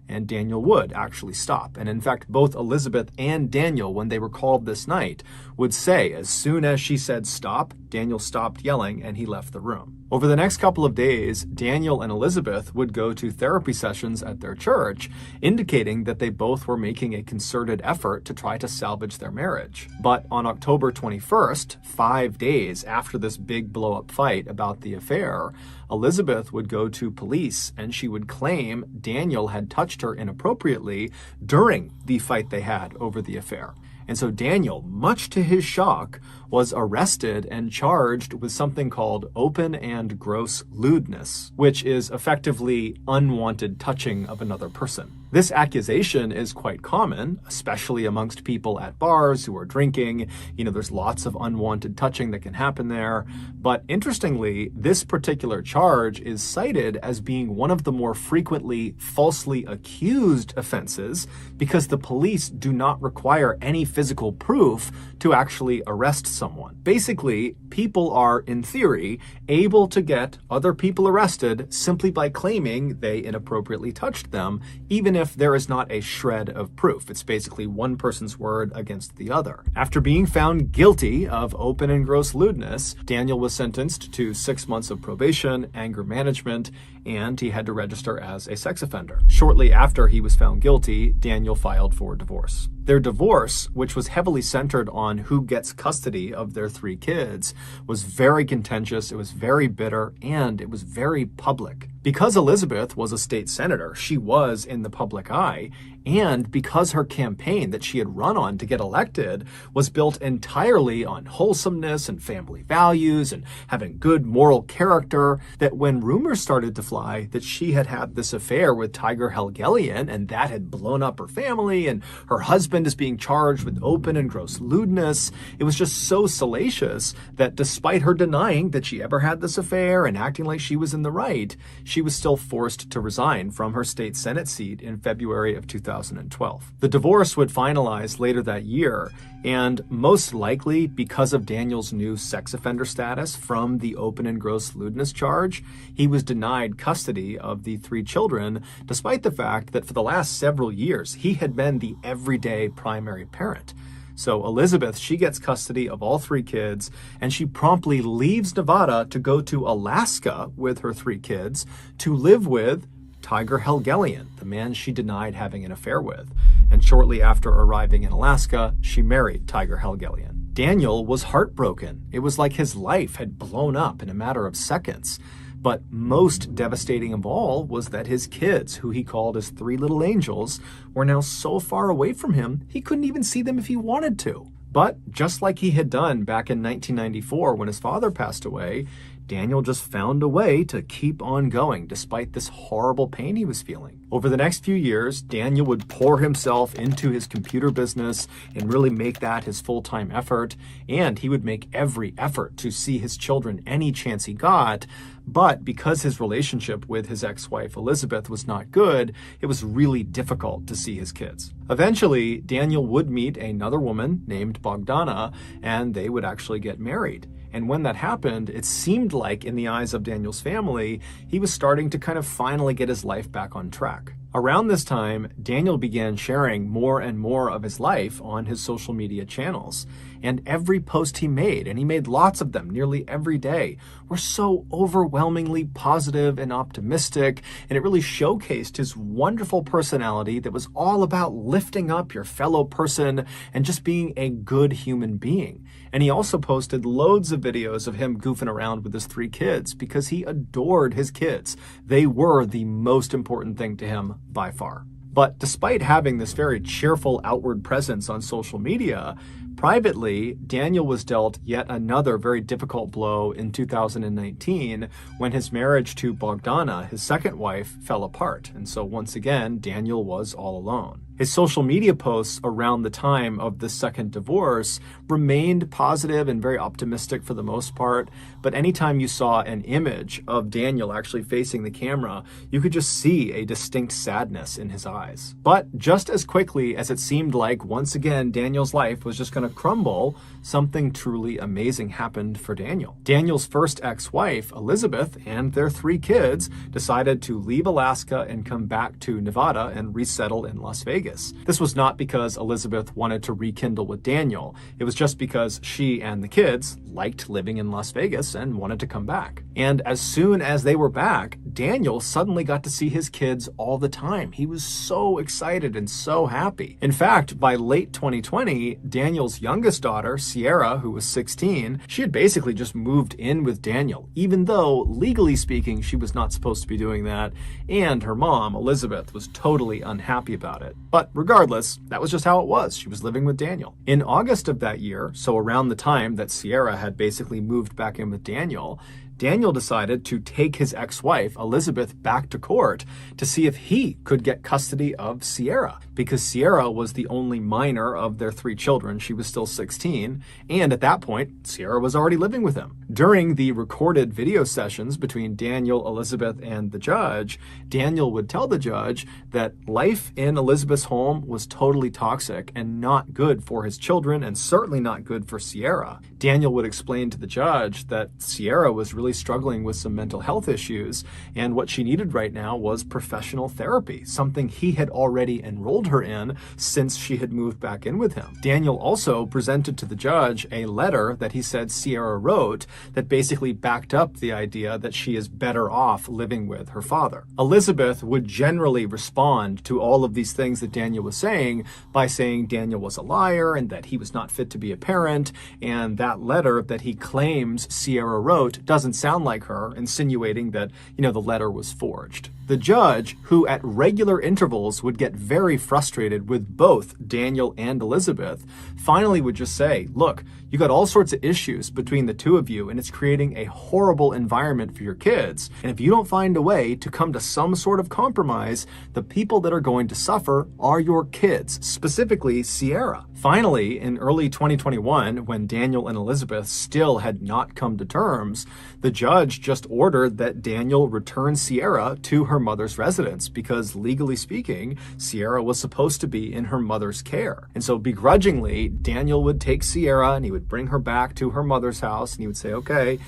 Speaker 1: And Daniel would actually stop. And in fact, both Elizabeth and Daniel, when they were called this night, would say as soon as she said stop, Daniel stopped yelling and he left the room. Over the next couple of days, Daniel and Elizabeth would go to therapy sessions at their church, indicating that they both were making a concerted effort to try to salvage their marriage. But on October 21st, 5 days after this big blow-up fight about the affair, Elizabeth would go to police and she would claim Daniel had touched her inappropriately during the fight they had over the affair. And so Daniel, much to his shock, was arrested and charged with something called open and gross lewdness, which is effectively unwanted touching of another person. This accusation is quite common, especially amongst people at bars who are drinking. There's lots of unwanted touching that can happen there. But interestingly, this particular charge is cited as being one of the more frequently falsely accused offenses because the police do not require any physical proof to actually arrest someone. Basically, people are, in theory, able to get other people arrested simply by claiming they inappropriately touched them, even if there is not a shred of proof. It's basically one person's word against the other. After being found guilty of open and gross lewdness, Daniel was sentenced to 6 months of probation, anger management, and he had to register as a sex offender. Shortly after he was found guilty, Daniel filed for divorce. Their divorce, which was heavily centered on who gets custody of their 3 kids, was very contentious, it was very bitter, and it was very public. Because Elizabeth was a state senator, she was in the public eye, and because her campaign that she had run on to get elected was built entirely on wholesomeness and family values and having good moral character, that when rumors started to fly that she had had this affair with Tiger Helgelien and that had blown up her family and her husband is being charged with open and gross lewdness, it was just so salacious that despite her denying that she ever had this affair and acting like she was in the right, she was still forced to resign from her state Senate seat in February of 2012. The divorce would finalize later that year, and most likely because of Daniel's new sex offender status from the open and gross lewdness charge, he was denied custody of the 3 children, despite the fact that for the last several years, he had been the everyday primary parent. So Elizabeth, she gets custody of all 3 kids, and she promptly leaves Nevada to go to Alaska with her 3 kids to live with Tiger Helgelien, the man she denied having an affair with. And shortly after arriving in Alaska, she married Tiger Helgelien. Daniel was heartbroken. It was like his life had blown up in a matter of seconds. But most devastating of all was that his kids, who he called his 3 little angels, were now so far away from him, he couldn't even see them if he wanted to. But just like he had done back in 1994 when his father passed away, Daniel just found a way to keep on going despite this horrible pain he was feeling. Over the next few years, Daniel would pour himself into his computer business and really make that his full-time effort, and he would make every effort to see his children any chance he got. But because his relationship with his ex-wife Elizabeth was not good, it was really difficult to see his kids. Eventually, Daniel would meet another woman named Bogdana, and they would actually get married. And when that happened, it seemed like, in the eyes of Daniel's family, he was starting to kind of finally get his life back on track. Around this time, Daniel began sharing more and more of his life on his social media channels. And every post he made, and he made lots of them nearly every day, were so overwhelmingly positive and optimistic, and it really showcased his wonderful personality that was all about lifting up your fellow person and just being a good human being. And he also posted loads of videos of him goofing around with his 3 kids because he adored his kids. They were the most important thing to him by far. But despite having this very cheerful outward presence on social media, privately, Daniel was dealt yet another very difficult blow in 2019 when his marriage to Bogdana, his second wife, fell apart. And so once again, Daniel was all alone. His social media posts around the time of the second divorce remained positive and very optimistic for the most part, but anytime you saw an image of Daniel actually facing the camera, you could just see a distinct sadness in his eyes. But just as quickly as it seemed like once again Daniel's life was just going to crumble, something truly amazing happened for Daniel. Daniel's first ex-wife, Elizabeth, and their 3 kids decided to leave Alaska and come back to Nevada and resettle in Las Vegas. This was not because Elizabeth wanted to rekindle with Daniel. It was just because she and the kids liked living in Las Vegas and wanted to come back. And as soon as they were back, Daniel suddenly got to see his kids all the time. He was so excited and so happy. In fact, by late 2020, Daniel's youngest daughter, Sierra, who was 16, she had basically just moved in with Daniel, even though legally speaking, she was not supposed to be doing that. And her mom, Elizabeth, was totally unhappy about it. But regardless, that was just how it was. She was living with Daniel. In August of that year, so around the time that Sierra had basically moved back in with Daniel, Daniel decided to take his ex-wife, Elizabeth, back to court to see if he could get custody of Sierra, because Sierra was the only minor of their 3 children. She was still 16, and at that point, Sierra was already living with him. During the recorded video sessions between Daniel, Elizabeth, and the judge, Daniel would tell the judge that life in Elizabeth's home was totally toxic and not good for his children, and certainly not good for Sierra. Daniel would explain to the judge that Sierra was really struggling with some mental health issues, and what she needed right now was professional therapy, something he had already enrolled her in since she had moved back in with him. Daniel also presented to the judge a letter that he said Sierra wrote that basically backed up the idea that she is better off living with her father. Elizabeth would generally respond to all of these things that Daniel was saying by saying Daniel was a liar and that he was not fit to be a parent, and that letter that he claims Sierra wrote doesn't sound like her, insinuating that, the letter was forged. The judge, who at regular intervals would get very frustrated with both Daniel and Elizabeth, finally would just say, look, you got all sorts of issues between the two of you, and it's creating a horrible environment for your kids. And if you don't find a way to come to some sort of compromise, the people that are going to suffer are your kids, specifically Sierra. Finally, in early 2021, when Daniel and Elizabeth still had not come to terms, the judge just ordered that Daniel return Sierra to her mother's residence because, legally speaking, Sierra was supposed to be in her mother's care. And so begrudgingly, Daniel would take Sierra and he would bring her back to her mother's house and he would say, okay,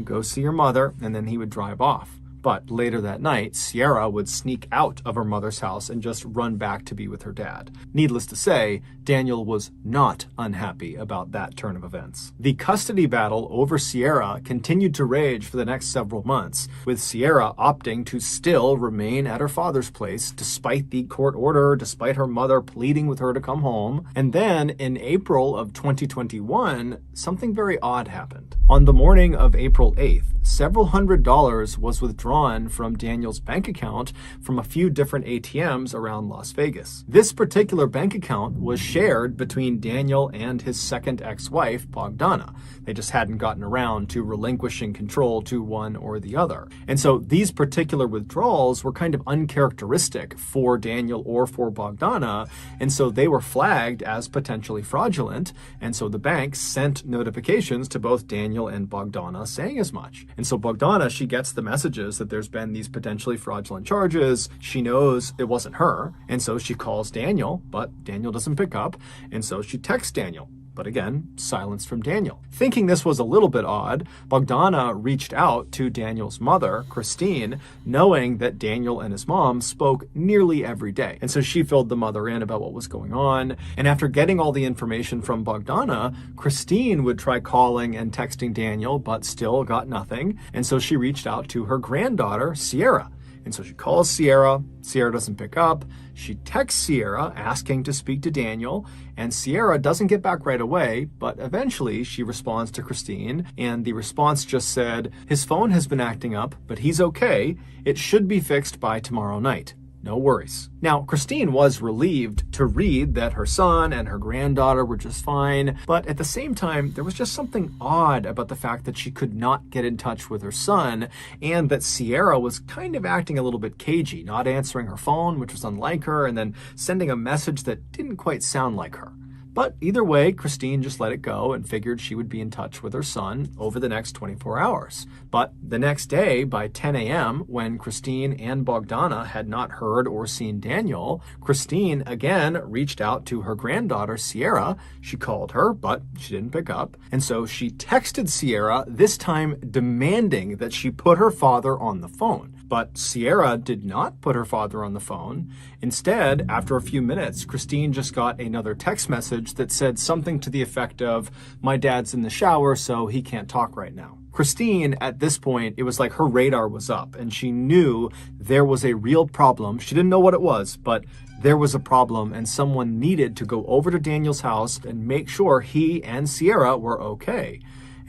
Speaker 1: go see your mother, and then he would drive off. But later that night, Sierra would sneak out of her mother's house and just run back to be with her dad. Needless to say, Daniel was not unhappy about that turn of events. The custody battle over Sierra continued to rage for the next several months, with Sierra opting to still remain at her father's place despite the court order, despite her mother pleading with her to come home. And then in April of 2021, something very odd happened. On the morning of April 8th, several $100s was withdrawn from Daniel's bank account from a few different ATMs around Las Vegas. This particular bank account was shared between Daniel and his second ex-wife, Bogdana. They just hadn't gotten around to relinquishing control to one or the other. And so these particular withdrawals were kind of uncharacteristic for Daniel or for Bogdana, and so they were flagged as potentially fraudulent, and so the bank sent notifications to both Daniel and Bogdana saying as much. And so Bogdana, she gets the messages that there's been these potentially fraudulent charges. She knows it wasn't her, and so she calls Daniel, but Daniel doesn't pick up, and so she texts Daniel. But again, silence from Daniel. Thinking this was a little bit odd, Bogdana reached out to Daniel's mother, Christine, knowing that Daniel and his mom spoke nearly every day. And so she filled the mother in about what was going on. And after getting all the information from Bogdana, Christine would try calling and texting Daniel, but still got nothing. And so she reached out to her granddaughter, Sierra. And so she calls Sierra. Sierra doesn't pick up. She texts Sierra asking to speak to Daniel, and Sierra doesn't get back right away, but eventually she responds to Christine, and the response just said, his phone has been acting up, but he's okay. It should be fixed by tomorrow night. No worries. Now, Christine was relieved to read that her son and her granddaughter were just fine, but at the same time, there was just something odd about the fact that she could not get in touch with her son, and that Sierra was kind of acting a little bit cagey, not answering her phone, which was unlike her, and then sending a message that didn't quite sound like her. But either way, Christine just let it go and figured she would be in touch with her son over the next 24 hours. But the next day, by 10 a.m., when Christine and Bogdana had not heard or seen Daniel, Christine again reached out to her granddaughter, Sierra. She called her, but she didn't pick up. And so she texted Sierra, this time demanding that she put her father on the phone. But Sierra did not put her father on the phone. Instead, after a few minutes, Christine just got another text message that said something to the effect of, my dad's in the shower, so he can't talk right now. Christine, at this point, it was like her radar was up, and she knew there was a real problem. She didn't know what it was, but there was a problem, and someone needed to go over to Daniel's house and make sure he and Sierra were okay.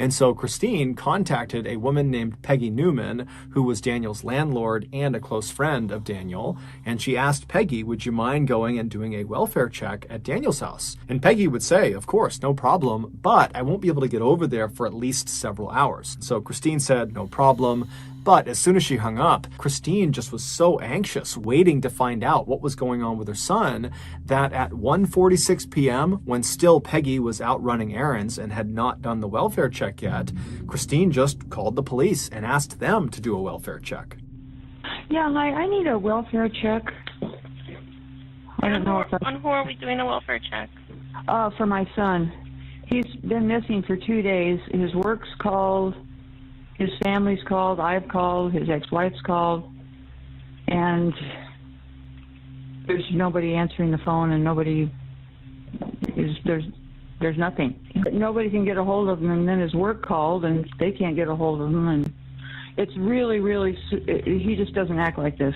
Speaker 1: And so Christine contacted a woman named Peggy Newman, who was Daniel's landlord and a close friend of Daniel. And she asked Peggy, would you mind going and doing a welfare check at Daniel's house? And Peggy would say, of course, no problem, but I won't be able to get over there for at least several hours. So Christine said, no problem. But as soon as she hung up, Christine just was so anxious, waiting to find out what was going on with her son, that at 1:46 p.m., when still Peggy was out running errands and had not done the welfare check yet, Christine just called the police and asked them to do a welfare check.
Speaker 2: Yeah, hi, I need a welfare check. I don't know if
Speaker 3: on who are we doing a welfare check?
Speaker 2: For my son. He's been missing for 2 days. His work's called. His family's called, I've called, his ex-wife's called, and there's nobody answering the phone, and there's nothing. Nobody can get a hold of him, and then his work called, and they can't get a hold of him, and it's really, he just doesn't act like this.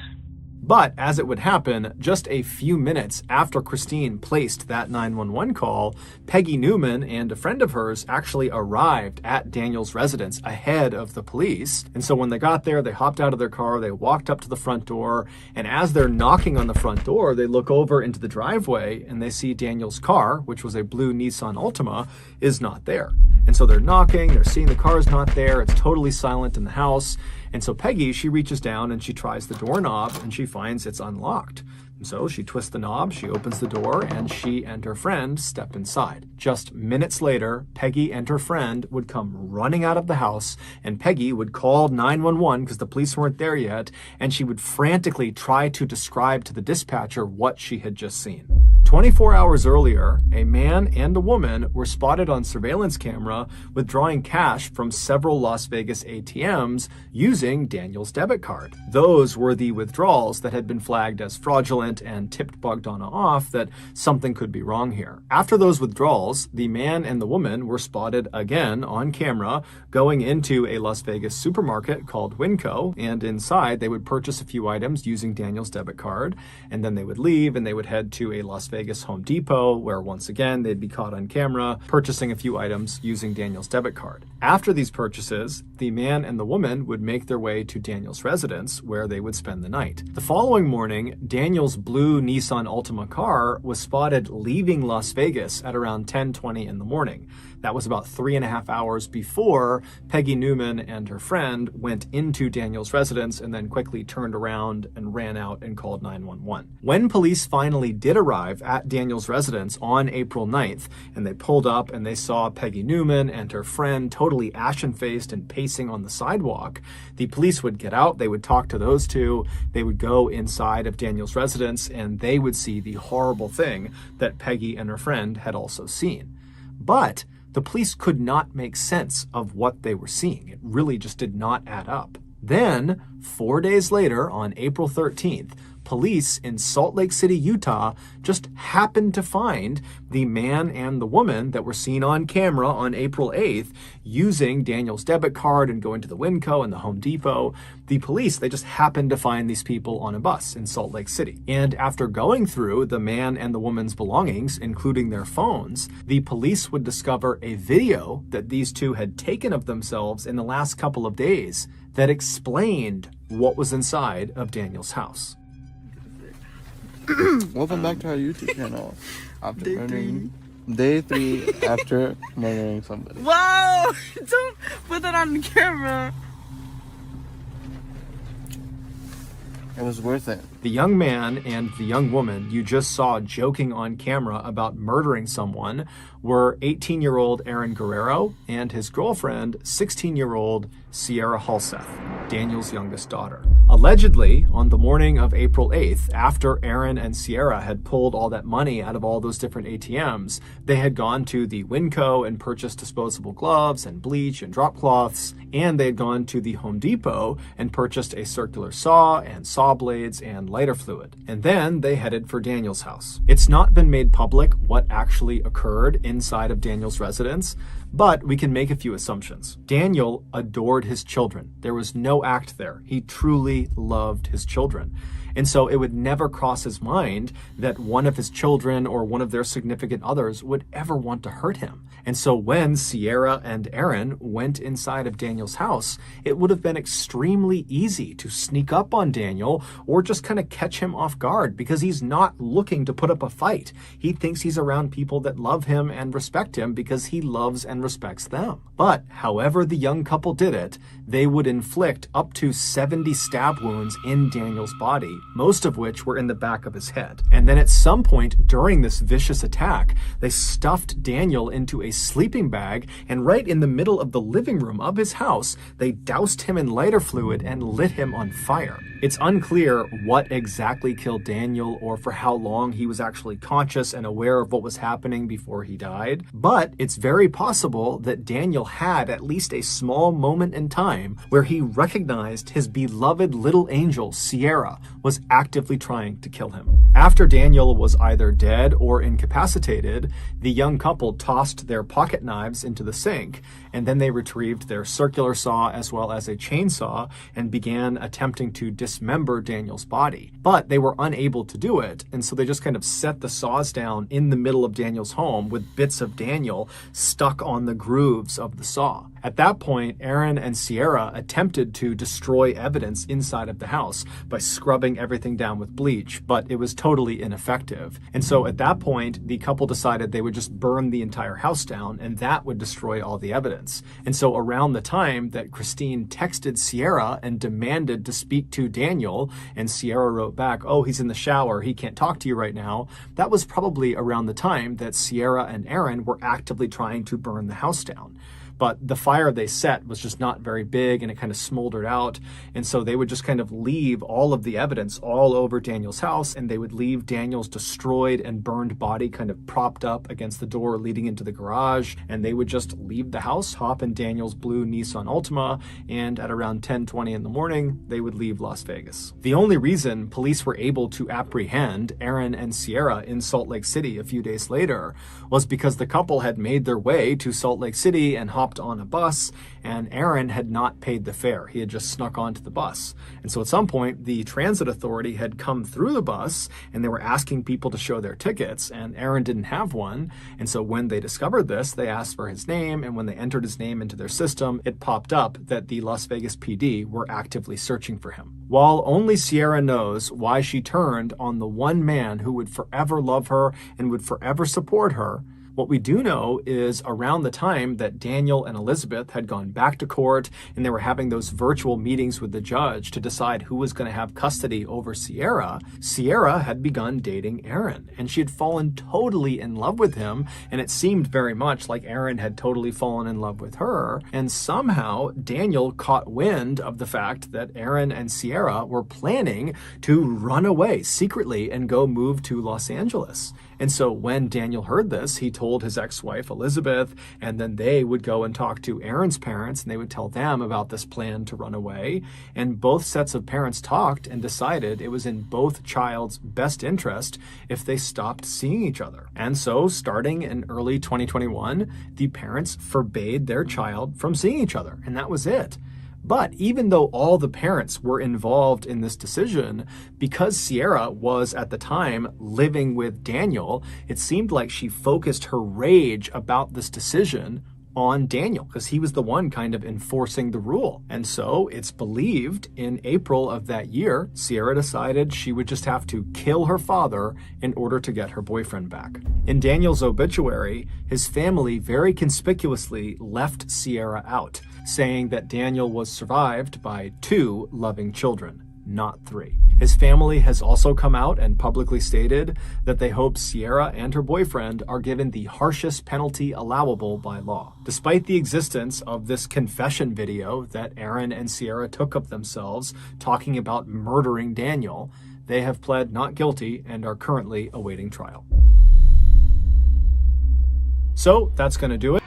Speaker 1: But as it would happen, just a few minutes after Christine placed that 911 call, Peggy Newman and a friend of hers actually arrived at Daniel's residence ahead of the police. And so when they got there, they hopped out of their car, they walked up to the front door, and as they're knocking on the front door, they look over into the driveway and they see Daniel's car, which was a blue Nissan Altima, is not there. And so they're knocking, they're seeing the car is not there, it's totally silent in the house. And so Peggy, she reaches down and she tries the doorknob and she finds it's unlocked. And so she twists the knob, she opens the door, and she and her friend step inside. Just minutes later, Peggy and her friend would come running out of the house, and Peggy would call 911 because the police weren't there yet, and she would frantically try to describe to the dispatcher what she had just seen. 24 hours earlier, a man and a woman were spotted on surveillance camera withdrawing cash from several Las Vegas ATMs using Daniel's debit card. Those were the withdrawals that had been flagged as fraudulent and tipped Bogdana off that something could be wrong here. After those withdrawals, the man and the woman were spotted again on camera going into a Las Vegas supermarket called Winco, and inside they would purchase a few items using Daniel's debit card, and then they would leave and they would head to a Las Vegas Home Depot, where once again they'd be caught on camera purchasing a few items using Daniel's debit card. After these purchases, the man and the woman would make their way to Daniel's residence, where they would spend the night. The following morning, Daniel's blue Nissan Altima car was spotted leaving Las Vegas at around 10:20 in the morning. That was about 3.5 hours before Peggy Newman and her friend went into Daniel's residence and then quickly turned around and ran out and called 911. When police finally did arrive at Daniel's residence on April 9th, and they pulled up and they saw Peggy Newman and her friend totally ashen-faced and pacing on the sidewalk, the police would get out, they would talk to those two, they would go inside of Daniel's residence, and they would see the horrible thing that Peggy and her friend had also seen. But the police could not make sense of what they were seeing. It really just did not add up. Then, 4 days later, on April 13th, police in Salt Lake City, Utah, just happened to find the man and the woman that were seen on camera on April 8th using Daniel's debit card and going to the Winco and the Home Depot. The police, they just happened to find these people on a bus in Salt Lake City. And after going through the man and the woman's belongings, including their phones, the police would discover a video that these two had taken of themselves in the last couple of days that explained what was inside of Daniel's house.
Speaker 4: Welcome back to our YouTube channel. Day 3 after murdering somebody.
Speaker 3: Whoa! Don't put that on the camera.
Speaker 4: It was worth it.
Speaker 1: The young man and the young woman you just saw joking on camera about murdering someone were 18-year-old Aaron Guerrero and his girlfriend, 16-year-old Sierra Halseth, Daniel's youngest daughter. Allegedly, on the morning of April 8th, after Aaron and Sierra had pulled all that money out of all those different ATMs, they had gone to the Winco and purchased disposable gloves and bleach and drop cloths, and they had gone to the Home Depot and purchased a circular saw and saw blades and lighter fluid. And then they headed for Daniel's house. It's not been made public what actually occurred inside of Daniel's residence, but we can make a few assumptions. Daniel adored his children. There was no act there. He truly loved his children. And so it would never cross his mind that one of his children or one of their significant others would ever want to hurt him. And so when Sierra and Aaron went inside of Daniel's house, it would have been extremely easy to sneak up on Daniel or just kind of catch him off guard, because he's not looking to put up a fight. He thinks he's around people that love him and respect him because he loves and respects them. But however the young couple did it, they would inflict up to 70 stab wounds in Daniel's body, most of which were in the back of his head. And then at some point during this vicious attack, they stuffed Daniel into a sleeping bag, and right in the middle of the living room of his house, they doused him in lighter fluid and lit him on fire. It's unclear what exactly killed Daniel or for how long he was actually conscious and aware of what was happening before he died, but it's very possible that Daniel had at least a small moment in time where he recognized his beloved little angel, Sierra, was actively trying to kill him. After Daniel was either dead or incapacitated, the young couple tossed their pocket knives into the sink, and then they retrieved their circular saw as well as a chainsaw and began attempting to dismember Daniel's body. But they were unable to do it, and so they just kind of set the saws down in the middle of Daniel's home with bits of Daniel stuck on the grooves of the saw. At that point, Aaron and Sierra attempted to destroy evidence inside of the house by scrubbing everything down with bleach, but it was totally ineffective. And so at that point, the couple decided they would just burn the entire house down, and that would destroy all the evidence. And so around the time that Christine texted Sierra and demanded to speak to Daniel, and Sierra wrote back, "Oh, he's in the shower, he can't talk to you right now," that was probably around the time that Sierra and Aaron were actively trying to burn the house down. But the fire they set was just not very big, and it kind of smoldered out. And so they would just kind of leave all of the evidence all over Daniel's house, and they would leave Daniel's destroyed and burned body kind of propped up against the door leading into the garage. And they would just leave the house, hop in Daniel's blue Nissan Altima, and at around 10:20 in the morning, they would leave Las Vegas. The only reason police were able to apprehend Aaron and Sierra in Salt Lake City a few days later was because the couple had made their way to Salt Lake City and hopped on a bus, and Aaron had not paid the fare. He had just snuck onto the bus. And so at some point, the transit authority had come through the bus, and they were asking people to show their tickets, and Aaron didn't have one. And so when they discovered this, they asked for his name, and when they entered his name into their system, it popped up that the Las Vegas PD were actively searching for him. While only Sierra knows why she turned on the one man who would forever love her and would forever support her, what we do know is around the time that Daniel and Elizabeth had gone back to court and they were having those virtual meetings with the judge to decide who was going to have custody over Sierra, Sierra had begun dating Aaron, and she had fallen totally in love with him, and it seemed very much like Aaron had totally fallen in love with her. And somehow Daniel caught wind of the fact that Aaron and Sierra were planning to run away secretly and go move to Los Angeles. And so when Daniel heard this, he told his ex-wife Elizabeth, and then they would go and talk to Aaron's parents, and they would tell them about this plan to run away. And both sets of parents talked and decided it was in both child's best interest if they stopped seeing each other. And so starting in early 2021, the parents forbade their child from seeing each other, and that was it. But even though all the parents were involved in this decision, because Sierra was at the time living with Daniel, it seemed like she focused her rage about this decision on Daniel, because he was the one kind of enforcing the rule. And so it's believed in April of that year, Sierra decided she would just have to kill her father in order to get her boyfriend back. In Daniel's obituary, his family very conspicuously left Sierra out, saying that Daniel was survived by 2 loving children, not 3. His family has also come out and publicly stated that they hope Sierra and her boyfriend are given the harshest penalty allowable by law. Despite the existence of this confession video that Aaron and Sierra took of themselves talking about murdering Daniel, they have pled not guilty and are currently awaiting trial. So that's going to do it.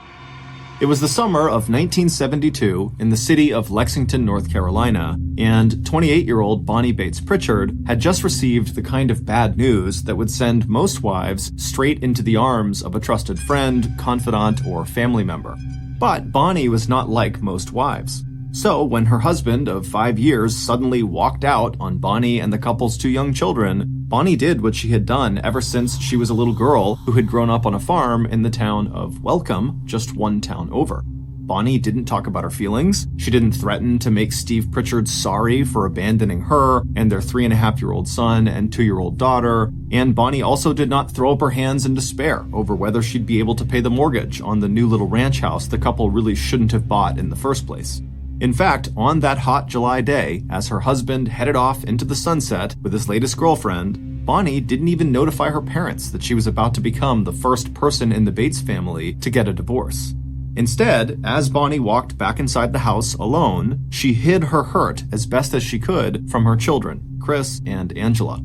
Speaker 1: It was the summer of 1972 in the city of Lexington, North Carolina, and 28-year-old Bonnie Bates Pritchard had just received the kind of bad news that would send most wives straight into the arms of a trusted friend, confidant, or family member. But Bonnie was not like most wives. So when her husband of 5 years suddenly walked out on Bonnie and the couple's 2 young children, Bonnie did what she had done ever since she was a little girl who had grown up on a farm in the town of Welcome, just 1 town over. Bonnie didn't talk about her feelings. She didn't threaten to make Steve Pritchard sorry for abandoning her and their 3.5-year-old son and 2-year-old daughter. And Bonnie also did not throw up her hands in despair over whether she'd be able to pay the mortgage on the new little ranch house the couple really shouldn't have bought in the first place. In fact, on that hot July day, as her husband headed off into the sunset with his latest girlfriend, Bonnie didn't even notify her parents that she was about to become the first person in the Bates family to get a divorce. Instead, as Bonnie walked back inside the house alone, she hid her hurt as best as she could from her children, Chris and Angela.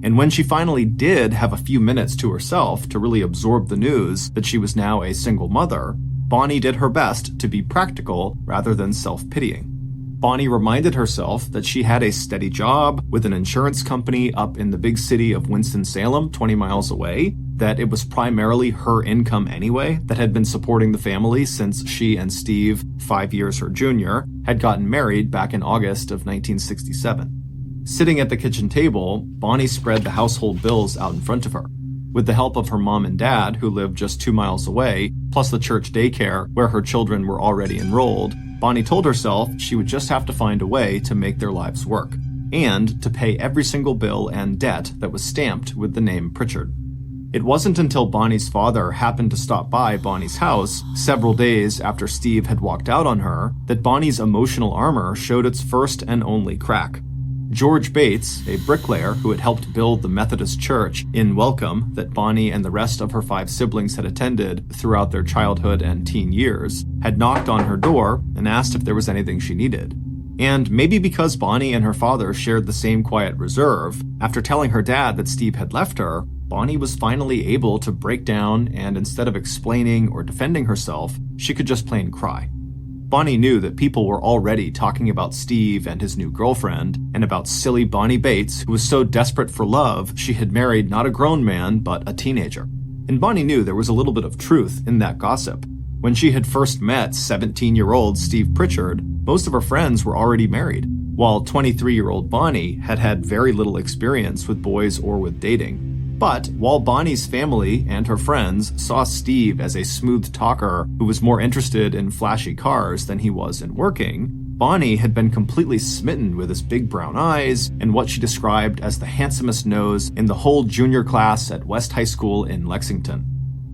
Speaker 1: And when she finally did have a few minutes to herself to really absorb the news that she was now a single mother, Bonnie did her best to be practical rather than self-pitying. Bonnie reminded herself that she had a steady job with an insurance company up in the big city of Winston-Salem, 20 miles away, that it was primarily her income anyway that had been supporting the family since she and Steve, 5 years her junior, had gotten married back in August of 1967. Sitting at the kitchen table, Bonnie spread the household bills out in front of her. With the help of her mom and dad, who lived just 2 miles away, plus the church daycare where her children were already enrolled, Bonnie told herself she would just have to find a way to make their lives work, and to pay every single bill and debt that was stamped with the name Pritchard. It wasn't until Bonnie's father happened to stop by Bonnie's house several days after Steve had walked out on her that Bonnie's emotional armor showed its first and only crack. George Bates, a bricklayer who had helped build the Methodist church in Welcome that Bonnie and the rest of her 5 siblings had attended throughout their childhood and teen years, had knocked on her door and asked if there was anything she needed. And maybe because Bonnie and her father shared the same quiet reserve, after telling her dad that Steve had left her, Bonnie was finally able to break down, and instead of explaining or defending herself, she could just plain cry. Bonnie knew that people were already talking about Steve and his new girlfriend, and about silly Bonnie Bates, who was so desperate for love she had married not a grown man, but a teenager. And Bonnie knew there was a little bit of truth in that gossip. When she had first met 17-year-old Steve Pritchard, most of her friends were already married, while 23-year-old Bonnie had had very little experience with boys or with dating. But while Bonnie's family and her friends saw Steve as a smooth talker who was more interested in flashy cars than he was in working, Bonnie had been completely smitten with his big brown eyes and what she described as the handsomest nose in the whole junior class at West High School in Lexington.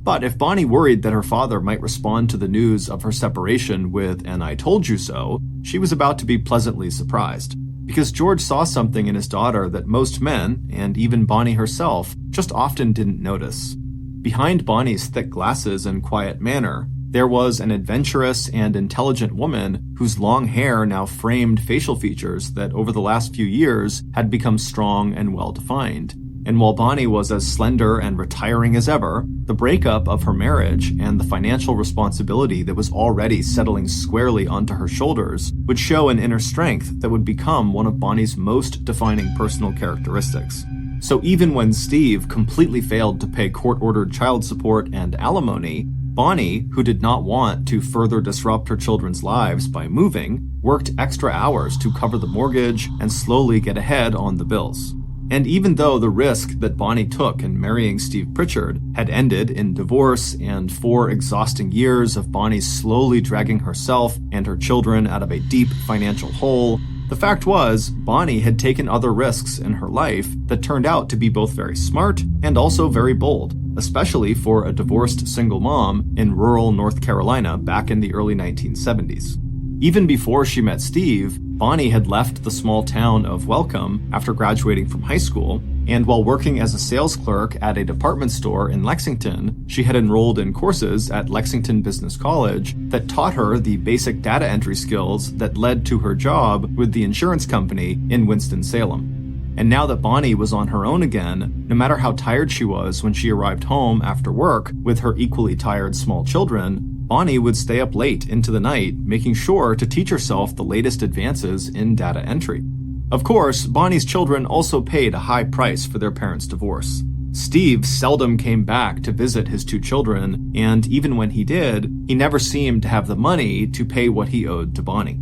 Speaker 1: But if Bonnie worried that her father might respond to the news of her separation with an "I told you so," she was about to be pleasantly surprised. Because George saw something in his daughter that most men, and even Bonnie herself, just often didn't notice. Behind Bonnie's thick glasses and quiet manner, there was an adventurous and intelligent woman whose long hair now framed facial features that over the last few years had become strong and well-defined. And while Bonnie was as slender and retiring as ever, the breakup of her marriage and the financial responsibility that was already settling squarely onto her shoulders would show an inner strength that would become one of Bonnie's most defining personal characteristics. So even when Steve completely failed to pay court-ordered child support and alimony, Bonnie, who did not want to further disrupt her children's lives by moving, worked extra hours to cover the mortgage and slowly get ahead on the bills. And even though the risk that Bonnie took in marrying Steve Pritchard had ended in divorce and 4 exhausting years of Bonnie slowly dragging herself and her children out of a deep financial hole, the fact was Bonnie had taken other risks in her life that turned out to be both very smart and also very bold, especially for a divorced single mom in rural North Carolina back in the early 1970s. Even before she met Steve, Bonnie had left the small town of Welcome after graduating from high school, and while working as a sales clerk at a department store in Lexington, she had enrolled in courses at Lexington Business College that taught her the basic data entry skills that led to her job with the insurance company in Winston-Salem. And now that Bonnie was on her own again, no matter how tired she was when she arrived home after work with her equally tired small children, Bonnie would stay up late into the night, making sure to teach herself the latest advances in data entry. Of course, Bonnie's children also paid a high price for their parents' divorce. Steve seldom came back to visit his 2 children, and even when he did, he never seemed to have the money to pay what he owed to Bonnie.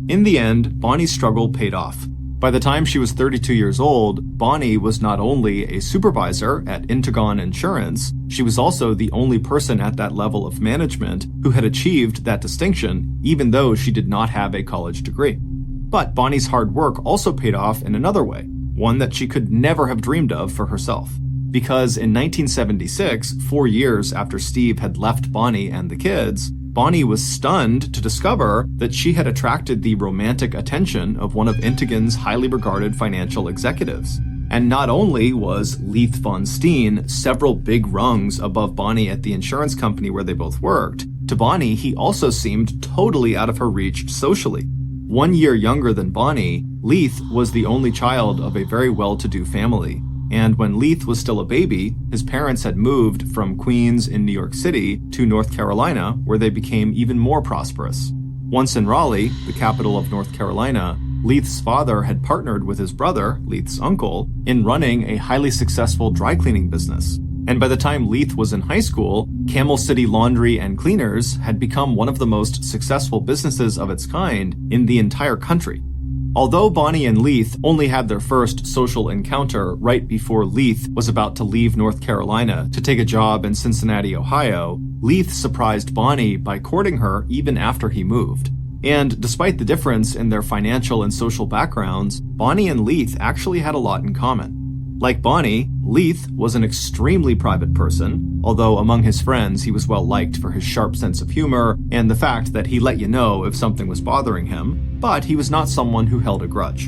Speaker 1: In the end, Bonnie's struggle paid off. By the time she was 32 years old, Bonnie was not only a supervisor at Intagon Insurance, she was also the only person at that level of management who had achieved that distinction, even though she did not have a college degree. But Bonnie's hard work also paid off in another way, one that she could never have dreamed of for herself. Because in 1976, 4 years after Steve had left Bonnie and the kids, Bonnie was stunned to discover that she had attracted the romantic attention of one of Intagon's highly regarded financial executives. And not only was Leath Vonstein several big rungs above Bonnie at the insurance company where they both worked, to Bonnie he also seemed totally out of her reach socially. 1 year younger than Bonnie, Leath was the only child of a very well-to-do family. And when Leath was still a baby, his parents had moved from Queens in New York City to North Carolina, where they became even more prosperous. Once in Raleigh, the capital of North Carolina, Leath's father had partnered with his brother, Leath's uncle, in running a highly successful dry cleaning business. And by the time Leath was in high school, Camel City Laundry and Cleaners had become one of the most successful businesses of its kind in the entire country. Although Bonnie and Leath only had their first social encounter right before Leath was about to leave North Carolina to take a job in Cincinnati, Ohio, Leath surprised Bonnie by courting her even after he moved. And despite the difference in their financial and social backgrounds, Bonnie and Leath actually had a lot in common. Like Bonnie, Leath was an extremely private person, although among his friends he was well liked for his sharp sense of humor and the fact that he let you know if something was bothering him, but he was not someone who held a grudge.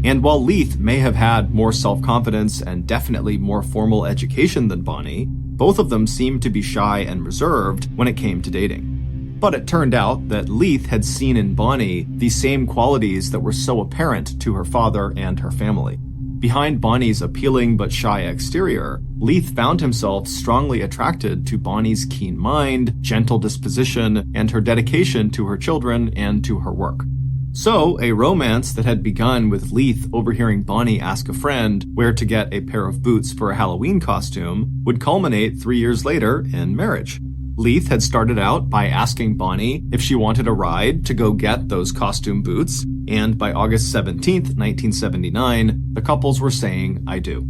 Speaker 1: And while Leath may have had more self-confidence and definitely more formal education than Bonnie, both of them seemed to be shy and reserved when it came to dating. But it turned out that Leath had seen in Bonnie the same qualities that were so apparent to her father and her family. Behind Bonnie's appealing but shy exterior, Leath found himself strongly attracted to Bonnie's keen mind, gentle disposition, and her dedication to her children and to her work. So, a romance that had begun with Leath overhearing Bonnie ask a friend where to get a pair of boots for a Halloween costume would culminate 3 years later in marriage. Leath had started out by asking Bonnie if she wanted a ride to go get those costume boots, and by August 17th, 1979, the couples were saying, "I do."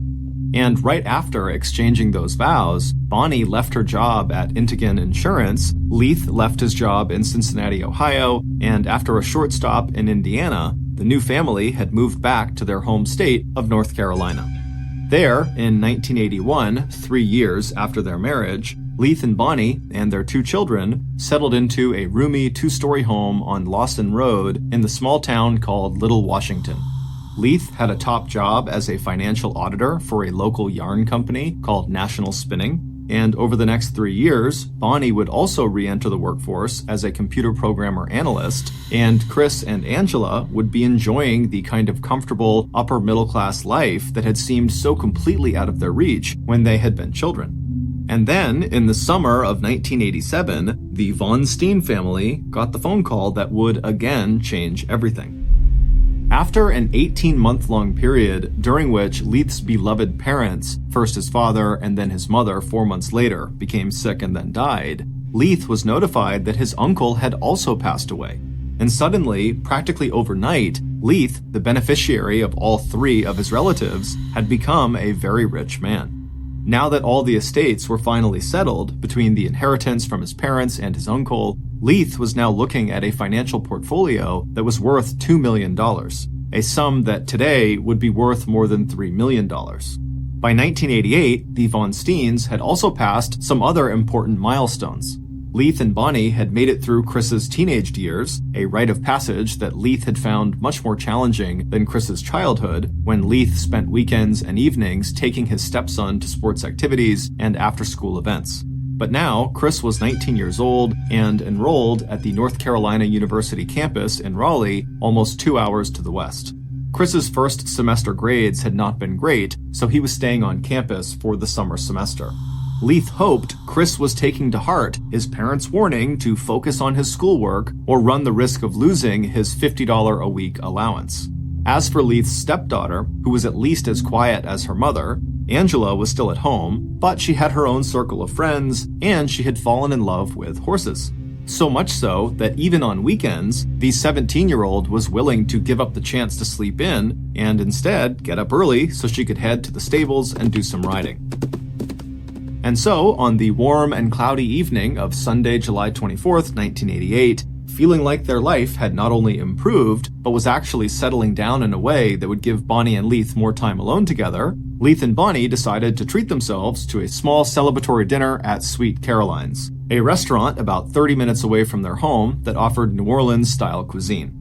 Speaker 1: And right after exchanging those vows, Bonnie left her job at Intagon Insurance, Leath left his job in Cincinnati, Ohio, and after a short stop in Indiana, the new family had moved back to their home state of North Carolina. There, in 1981, 3 years after their marriage, Leath and Bonnie and their 2 children settled into a roomy 2-story home on Lawson Road in the small town called Little Washington. Leath had a top job as a financial auditor for a local yarn company called National Spinning, and over the next 3 years, Bonnie would also re-enter the workforce as a computer programmer analyst, and Chris and Angela would be enjoying the kind of comfortable upper-middle-class life that had seemed so completely out of their reach when they had been children. And then, in the summer of 1987, the Vonstein family got the phone call that would again change everything. After an 18-month-long period during which Leath's beloved parents, first his father and then his mother 4 months later, became sick and then died, Leath was notified that his uncle had also passed away. And suddenly, practically overnight, Leath, the beneficiary of all 3 of his relatives, had become a very rich man. Now that all the estates were finally settled between the inheritance from his parents and his uncle, Leath was now looking at a financial portfolio that was worth $2 million, a sum that today would be worth more than $3 million. By 1988, the Vonsteins had also passed some other important milestones. Leath and Bonnie had made it through Chris's teenage years, a rite of passage that Leath had found much more challenging than Chris's childhood, when Leath spent weekends and evenings taking his stepson to sports activities and after-school events. But now, Chris was 19 years old and enrolled at the North Carolina University campus in Raleigh, almost 2 hours to the west. Chris's first semester grades had not been great, so he was staying on campus for the summer semester. Leath hoped Chris was taking to heart his parents' warning to focus on his schoolwork or run the risk of losing his $50 a week allowance. As for Leath's stepdaughter, who was at least as quiet as her mother, Angela was still at home, but she had her own circle of friends, and she had fallen in love with horses. So much so that even on weekends, the 17-year-old was willing to give up the chance to sleep in and instead get up early so she could head to the stables and do some riding. And so, on the warm and cloudy evening of Sunday, July 24th, 1988, feeling like their life had not only improved, but was actually settling down in a way that would give Bonnie and Leath more time alone together, Leath and Bonnie decided to treat themselves to a small celebratory dinner at Sweet Caroline's, a restaurant about 30 minutes away from their home that offered New Orleans-style cuisine.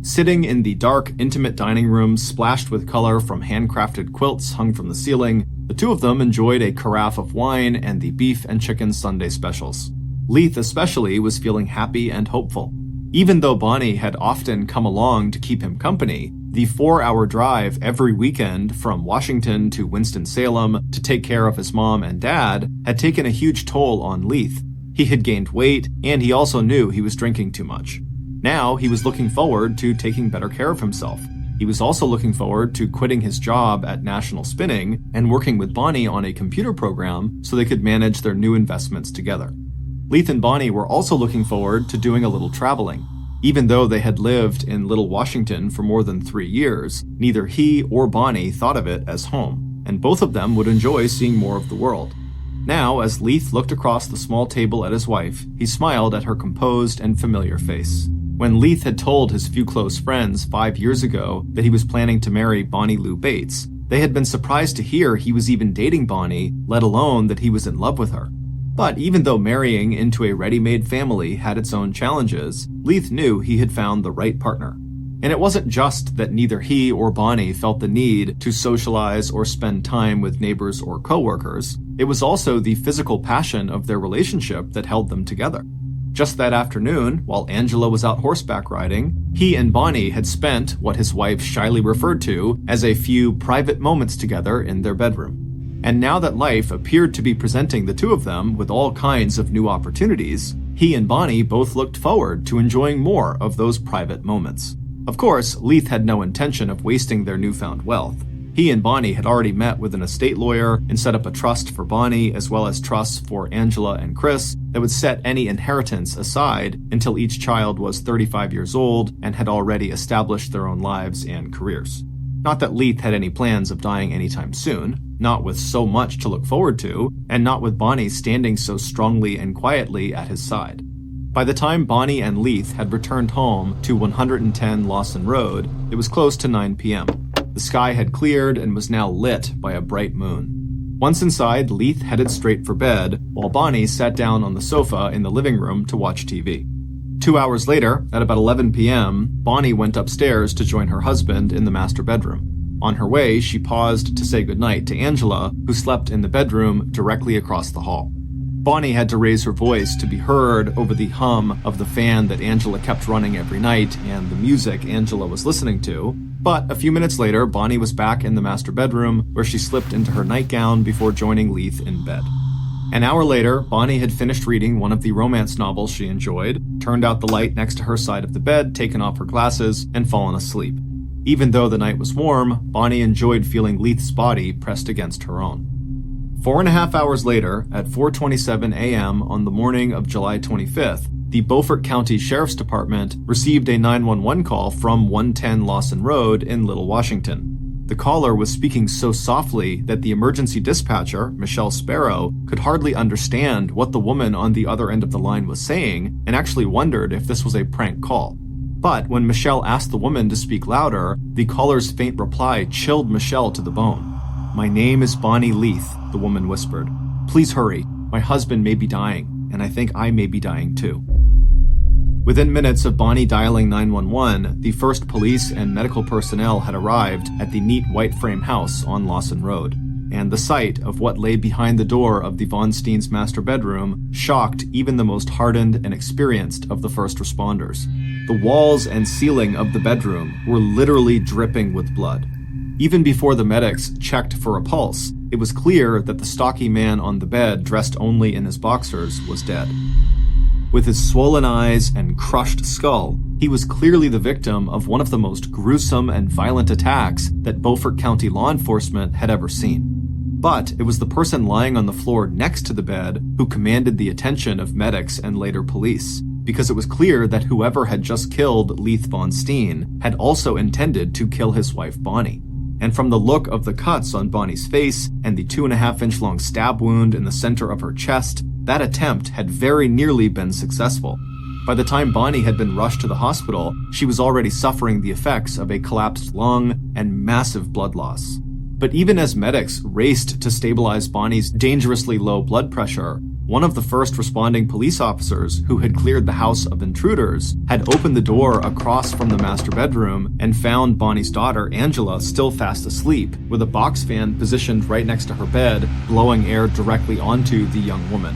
Speaker 1: Sitting in the dark, intimate dining room splashed with color from handcrafted quilts hung from the ceiling, the two of them enjoyed a carafe of wine and the beef and chicken Sunday specials. Leath especially was feeling happy and hopeful. Even though Bonnie had often come along to keep him company, the 4-hour drive every weekend from Washington to Winston-Salem to take care of his mom and dad had taken a huge toll on Leath. He had gained weight, and he also knew he was drinking too much. Now he was looking forward to taking better care of himself. He was also looking forward to quitting his job at National Spinning and working with Bonnie on a computer program so they could manage their new investments together. Leath and Bonnie were also looking forward to doing a little traveling. Even though they had lived in Little Washington for more than 3 years, neither he or Bonnie thought of it as home, and both of them would enjoy seeing more of the world. Now, as Leath looked across the small table at his wife, he smiled at her composed and familiar face. When Leath had told his few close friends 5 years ago that he was planning to marry Bonnie Lou Bates, they had been surprised to hear he was even dating Bonnie, let alone that he was in love with her. But even though marrying into a ready-made family had its own challenges, Leath knew he had found the right partner. And it wasn't just that neither he or Bonnie felt the need to socialize or spend time with neighbors or coworkers. It was also the physical passion of their relationship that held them together. Just that afternoon, while Angela was out horseback riding, he and Bonnie had spent what his wife shyly referred to as a few private moments together in their bedroom. And now that life appeared to be presenting the two of them with all kinds of new opportunities, he and Bonnie both looked forward to enjoying more of those private moments. Of course, Leath had no intention of wasting their newfound wealth. He and Bonnie had already met with an estate lawyer and set up a trust for Bonnie as well as trusts for Angela and Chris that would set any inheritance aside until each child was 35 years old and had already established their own lives and careers. Not that Leath had any plans of dying anytime soon, not with so much to look forward to, and not with Bonnie standing so strongly and quietly at his side. By the time Bonnie and Leath had returned home to 110 Lawson Road, it was close to 9 p.m. The sky had cleared and was now lit by a bright moon. Once inside, Leath headed straight for bed, while Bonnie sat down on the sofa in the living room to watch TV. 2 hours later, at about 11 p.m., Bonnie went upstairs to join her husband in the master bedroom. On her way, she paused to say goodnight to Angela, who slept in the bedroom directly across the hall. Bonnie had to raise her voice to be heard over the hum of the fan that Angela kept running every night and the music Angela was listening to. But a few minutes later, Bonnie was back in the master bedroom, where she slipped into her nightgown before joining Leath in bed. An hour later, Bonnie had finished reading one of the romance novels she enjoyed, turned out the light next to her side of the bed, taken off her glasses, and fallen asleep. Even though the night was warm, Bonnie enjoyed feeling Leath's body pressed against her own. 4.5 hours later, at 4:27 a.m. on the morning of July 25th, the Beaufort County Sheriff's Department received a 911 call from 110 Lawson Road in Little Washington. The caller was speaking so softly that the emergency dispatcher, Michelle Sparrow, could hardly understand what the woman on the other end of the line was saying and actually wondered if this was a prank call. But when Michelle asked the woman to speak louder, the caller's faint reply chilled Michelle to the bone. "My name is Bonnie Leath," the woman whispered. "Please hurry. My husband may be dying, and I think I may be dying too." Within minutes of Bonnie dialing 911, the first police and medical personnel had arrived at the neat white frame house on Lawson Road, and the sight of what lay behind the door of the Vonstein's master bedroom shocked even the most hardened and experienced of the first responders. The walls and ceiling of the bedroom were literally dripping with blood. Even before the medics checked for a pulse, it was clear that the stocky man on the bed, dressed only in his boxers, was dead. With his swollen eyes and crushed skull, he was clearly the victim of one of the most gruesome and violent attacks that Beaufort County law enforcement had ever seen. But it was the person lying on the floor next to the bed who commanded the attention of medics and later police. because it was clear that whoever had just killed Leath Vonstein had also intended to kill his wife Bonnie. And from the look of the cuts on Bonnie's face and the 2.5-inch long stab wound in the center of her chest, that attempt had very nearly been successful. By the time Bonnie had been rushed to the hospital, she was already suffering the effects of a collapsed lung and massive blood loss. But even as medics raced to stabilize Bonnie's dangerously low blood pressure, one of the first responding police officers who had cleared the house of intruders had opened the door across from the master bedroom and found Bonnie's daughter, Angela, still fast asleep, with a box fan positioned right next to her bed, blowing air directly onto the young woman.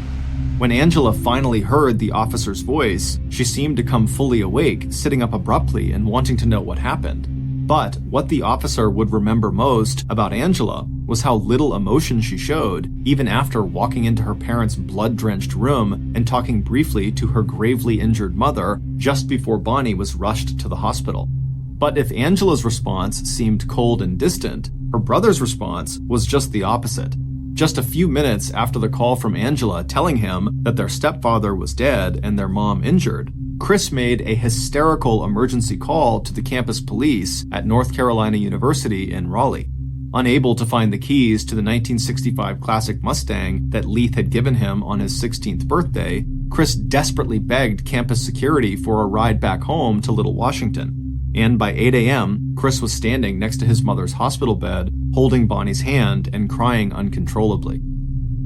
Speaker 1: When Angela finally heard the officer's voice, she seemed to come fully awake, sitting up abruptly and wanting to know what happened. But what the officer would remember most about Angela was how little emotion she showed, even after walking into her parents' blood-drenched room and talking briefly to her gravely injured mother just before Bonnie was rushed to the hospital. But if Angela's response seemed cold and distant, her brother's response was just the opposite. Just a few minutes after the call from Angela telling him that their stepfather was dead and their mom injured, Chris made a hysterical emergency call to the campus police at North Carolina University in Raleigh. Unable to find the keys to the 1965 classic Mustang that Leath had given him on his 16th birthday, Chris desperately begged campus security for a ride back home to Little Washington. And by 8 a.m., Chris was standing next to his mother's hospital bed, holding Bonnie's hand and crying uncontrollably.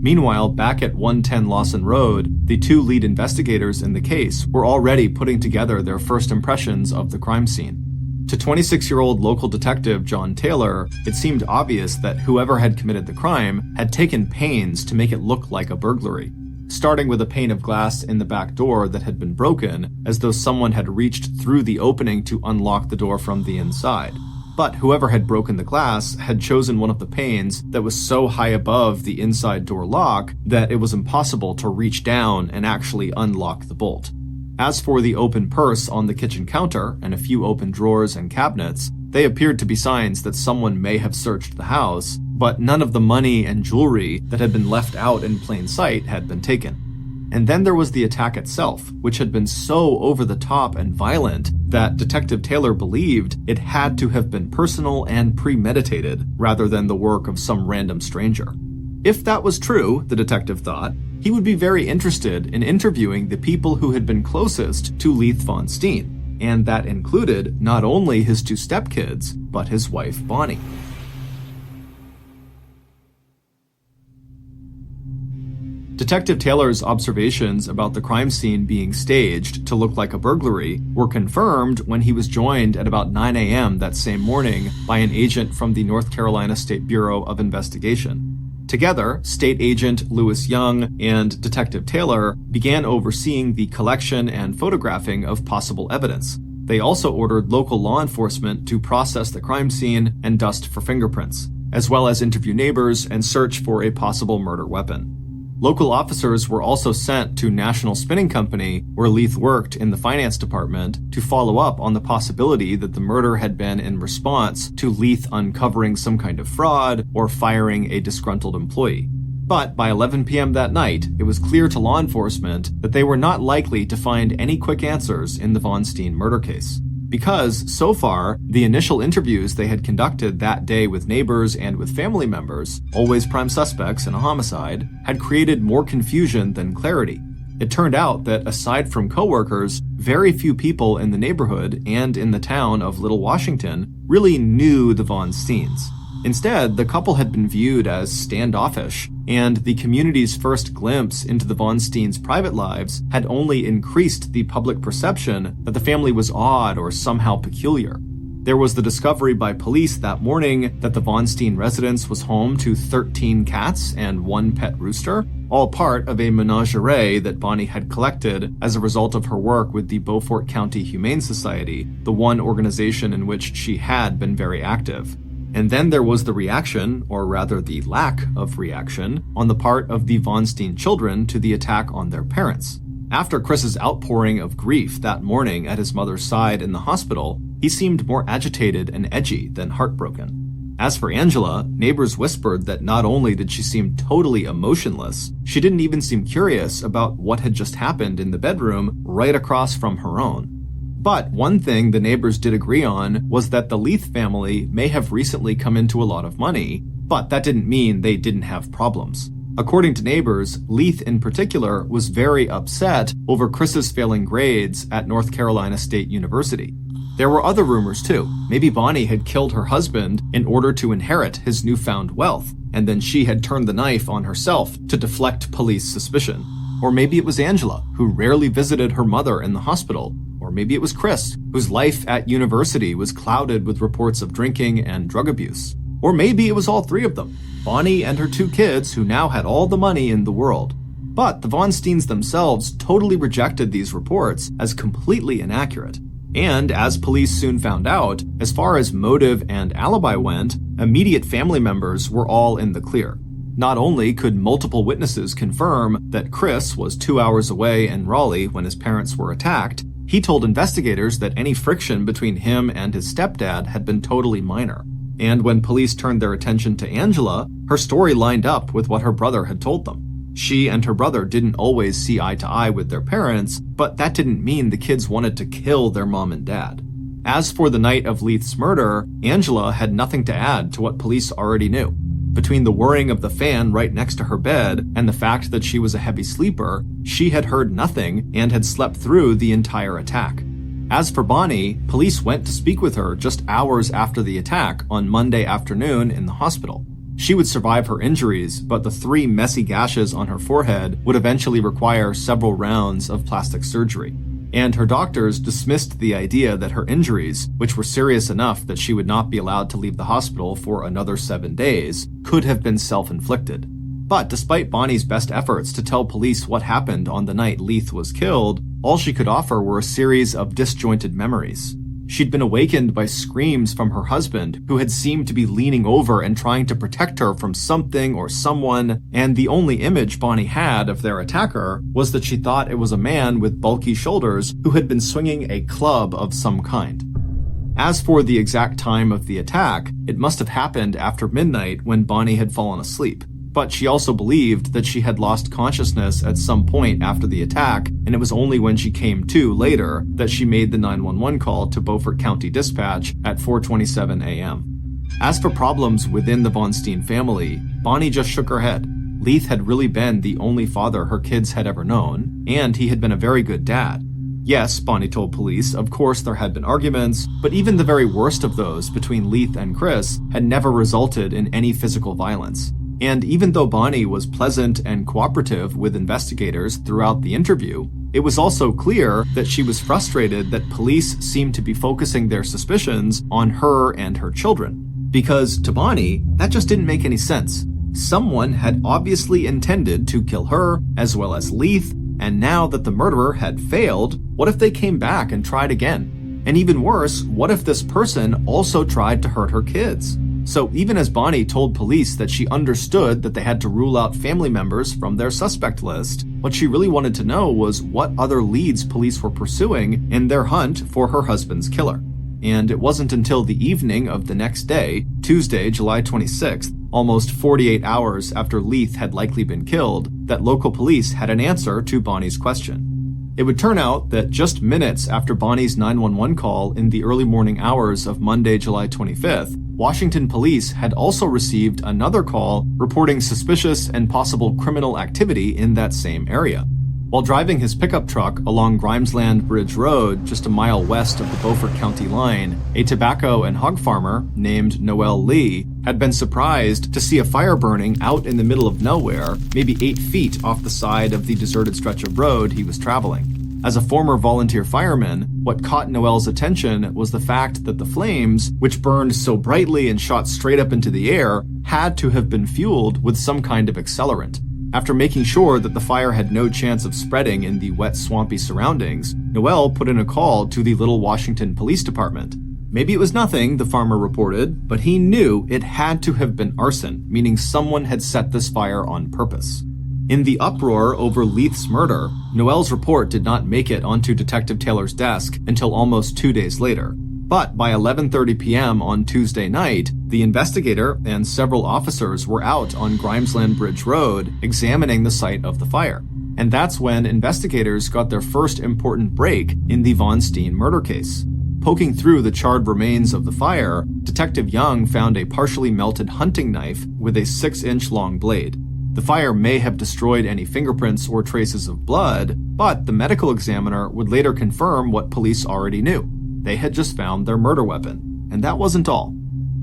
Speaker 1: Meanwhile, back at 110 Lawson Road, the two lead investigators in the case were already putting together their first impressions of the crime scene. To 26-year-old local detective John Taylor, it seemed obvious that whoever had committed the crime had taken pains to make it look like a burglary, starting with a pane of glass in the back door that had been broken, as though someone had reached through the opening to unlock the door from the inside. But whoever had broken the glass had chosen one of the panes that was so high above the inside door lock that it was impossible to reach down and actually unlock the bolt. As for the open purse on the kitchen counter and a few open drawers and cabinets, they appeared to be signs that someone may have searched the house, but none of the money and jewelry that had been left out in plain sight had been taken. And then there was the attack itself, which had been so over the top and violent that Detective Taylor believed it had to have been personal and premeditated rather than the work of some random stranger. If that was true, the detective thought, he would be very interested in interviewing the people who had been closest to Leath Vonstein, and that included not only his two stepkids, but his wife Bonnie. Detective Taylor's observations about the crime scene being staged to look like a burglary were confirmed when he was joined at about 9 a.m. that same morning by an agent from the North Carolina State Bureau of Investigation. Together, State Agent Lewis Young and Detective Taylor began overseeing the collection and photographing of possible evidence. They also ordered local law enforcement to process the crime scene and dust for fingerprints, as well as interview neighbors and search for a possible murder weapon. Local officers were also sent to National Spinning Company, where Leath worked in the finance department, to follow up on the possibility that the murder had been in response to Leath uncovering some kind of fraud or firing a disgruntled employee. But by 11 p.m. that night, it was clear to law enforcement that they were not likely to find any quick answers in the Vonstein murder case. Because, so far, the initial interviews they had conducted that day with neighbors and with family members, always prime suspects in a homicide, had created more confusion than clarity. It turned out that aside from coworkers, very few people in the neighborhood and in the town of Little Washington really knew the Vonsteins. Instead, the couple had been viewed as standoffish, and the community's first glimpse into the Vonsteins' private lives had only increased the public perception that the family was odd or somehow peculiar. There was the discovery by police that morning that the Vonstein residence was home to 13 cats and one pet rooster, all part of a menagerie that Bonnie had collected as a result of her work with the Beaufort County Humane Society, the one organization in which she had been very active. And then there was the reaction, or rather the lack of reaction, on the part of the Vonstein children to the attack on their parents. After Chris's outpouring of grief that morning at his mother's side in the hospital, he seemed more agitated and edgy than heartbroken. As for Angela, neighbors whispered that not only did she seem totally emotionless, she didn't even seem curious about what had just happened in the bedroom right across from her own. But one thing the neighbors did agree on was that the Leath family may have recently come into a lot of money, but that didn't mean they didn't have problems. According to neighbors, Leath in particular was very upset over Chris's failing grades at North Carolina State University. There were other rumors too. Maybe Bonnie had killed her husband in order to inherit his newfound wealth, and then she had turned the knife on herself to deflect police suspicion. Or maybe it was Angela, who rarely visited her mother in the hospital. Or maybe it was Chris, whose life at university was clouded with reports of drinking and drug abuse. Or maybe it was all three of them, Bonnie and her two kids who now had all the money in the world. But the Vonsteins themselves totally rejected these reports as completely inaccurate. And as police soon found out, as far as motive and alibi went, immediate family members were all in the clear. Not only could multiple witnesses confirm that Chris was 2 hours away in Raleigh when his parents were attacked, he told investigators that any friction between him and his stepdad had been totally minor. And when police turned their attention to Angela, her story lined up with what her brother had told them. She and her brother didn't always see eye to eye with their parents, but that didn't mean the kids wanted to kill their mom and dad. As for the night of Leath's murder, Angela had nothing to add to what police already knew. Between the whirring of the fan right next to her bed and the fact that she was a heavy sleeper, she had heard nothing and had slept through the entire attack. As for Bonnie, police went to speak with her just hours after the attack on Monday afternoon in the hospital. She would survive her injuries, but the 3 messy gashes on her forehead would eventually require several rounds of plastic surgery. And her doctors dismissed the idea that her injuries, which were serious enough that she would not be allowed to leave the hospital for another 7 days, could have been self-inflicted. But despite Bonnie's best efforts to tell police what happened on the night Leath was killed, all she could offer were a series of disjointed memories. She'd been awakened by screams from her husband, who had seemed to be leaning over and trying to protect her from something or someone, and the only image Bonnie had of their attacker was that she thought it was a man with bulky shoulders who had been swinging a club of some kind. As for the exact time of the attack, it must have happened after midnight when Bonnie had fallen asleep. But she also believed that she had lost consciousness at some point after the attack, and it was only when she came to later that she made the 911 call to Beaufort County Dispatch at 4:27 a.m. As for problems within the Vonstein family, Bonnie just shook her head. Leath had really been the only father her kids had ever known, and he had been a very good dad. Yes, Bonnie told police, of course there had been arguments, but even the very worst of those between Leath and Chris had never resulted in any physical violence. And even though Bonnie was pleasant and cooperative with investigators throughout the interview, it was also clear that she was frustrated that police seemed to be focusing their suspicions on her and her children. Because to Bonnie, that just didn't make any sense. Someone had obviously intended to kill her, as well as Leath, and now that the murderer had failed, what if they came back and tried again? And even worse, what if this person also tried to hurt her kids? So even as Bonnie told police that she understood that they had to rule out family members from their suspect list, what she really wanted to know was what other leads police were pursuing in their hunt for her husband's killer. And it wasn't until the evening of the next day, Tuesday, July 26th, almost 48 hours after Leath had likely been killed, that local police had an answer to Bonnie's question. It would turn out that just minutes after Bonnie's 911 call in the early morning hours of Monday, July 25th, Washington police had also received another call reporting suspicious and possible criminal activity in that same area. While driving his pickup truck along Grimesland Bridge Road, just a mile west of the Beaufort County line, a tobacco and hog farmer named Noel Lee had been surprised to see a fire burning out in the middle of nowhere, maybe 8 feet off the side of the deserted stretch of road he was traveling. As a former volunteer fireman, what caught Noel's attention was the fact that the flames, which burned so brightly and shot straight up into the air, had to have been fueled with some kind of accelerant. After making sure that the fire had no chance of spreading in the wet, swampy surroundings, Noel put in a call to the Little Washington Police Department. Maybe it was nothing, the farmer reported, but he knew it had to have been arson, meaning someone had set this fire on purpose. In the uproar over Leath's murder, Noel's report did not make it onto Detective Taylor's desk until almost 2 days later. But by 11:30 p.m. on Tuesday night, the investigator and several officers were out on Grimesland Bridge Road examining the site of the fire. And that's when investigators got their first important break in the Vonstein murder case. Poking through the charred remains of the fire, Detective Young found a partially melted hunting knife with a 6-inch long blade. The fire may have destroyed any fingerprints or traces of blood, but the medical examiner would later confirm what police already knew. They had just found their murder weapon. And that wasn't all.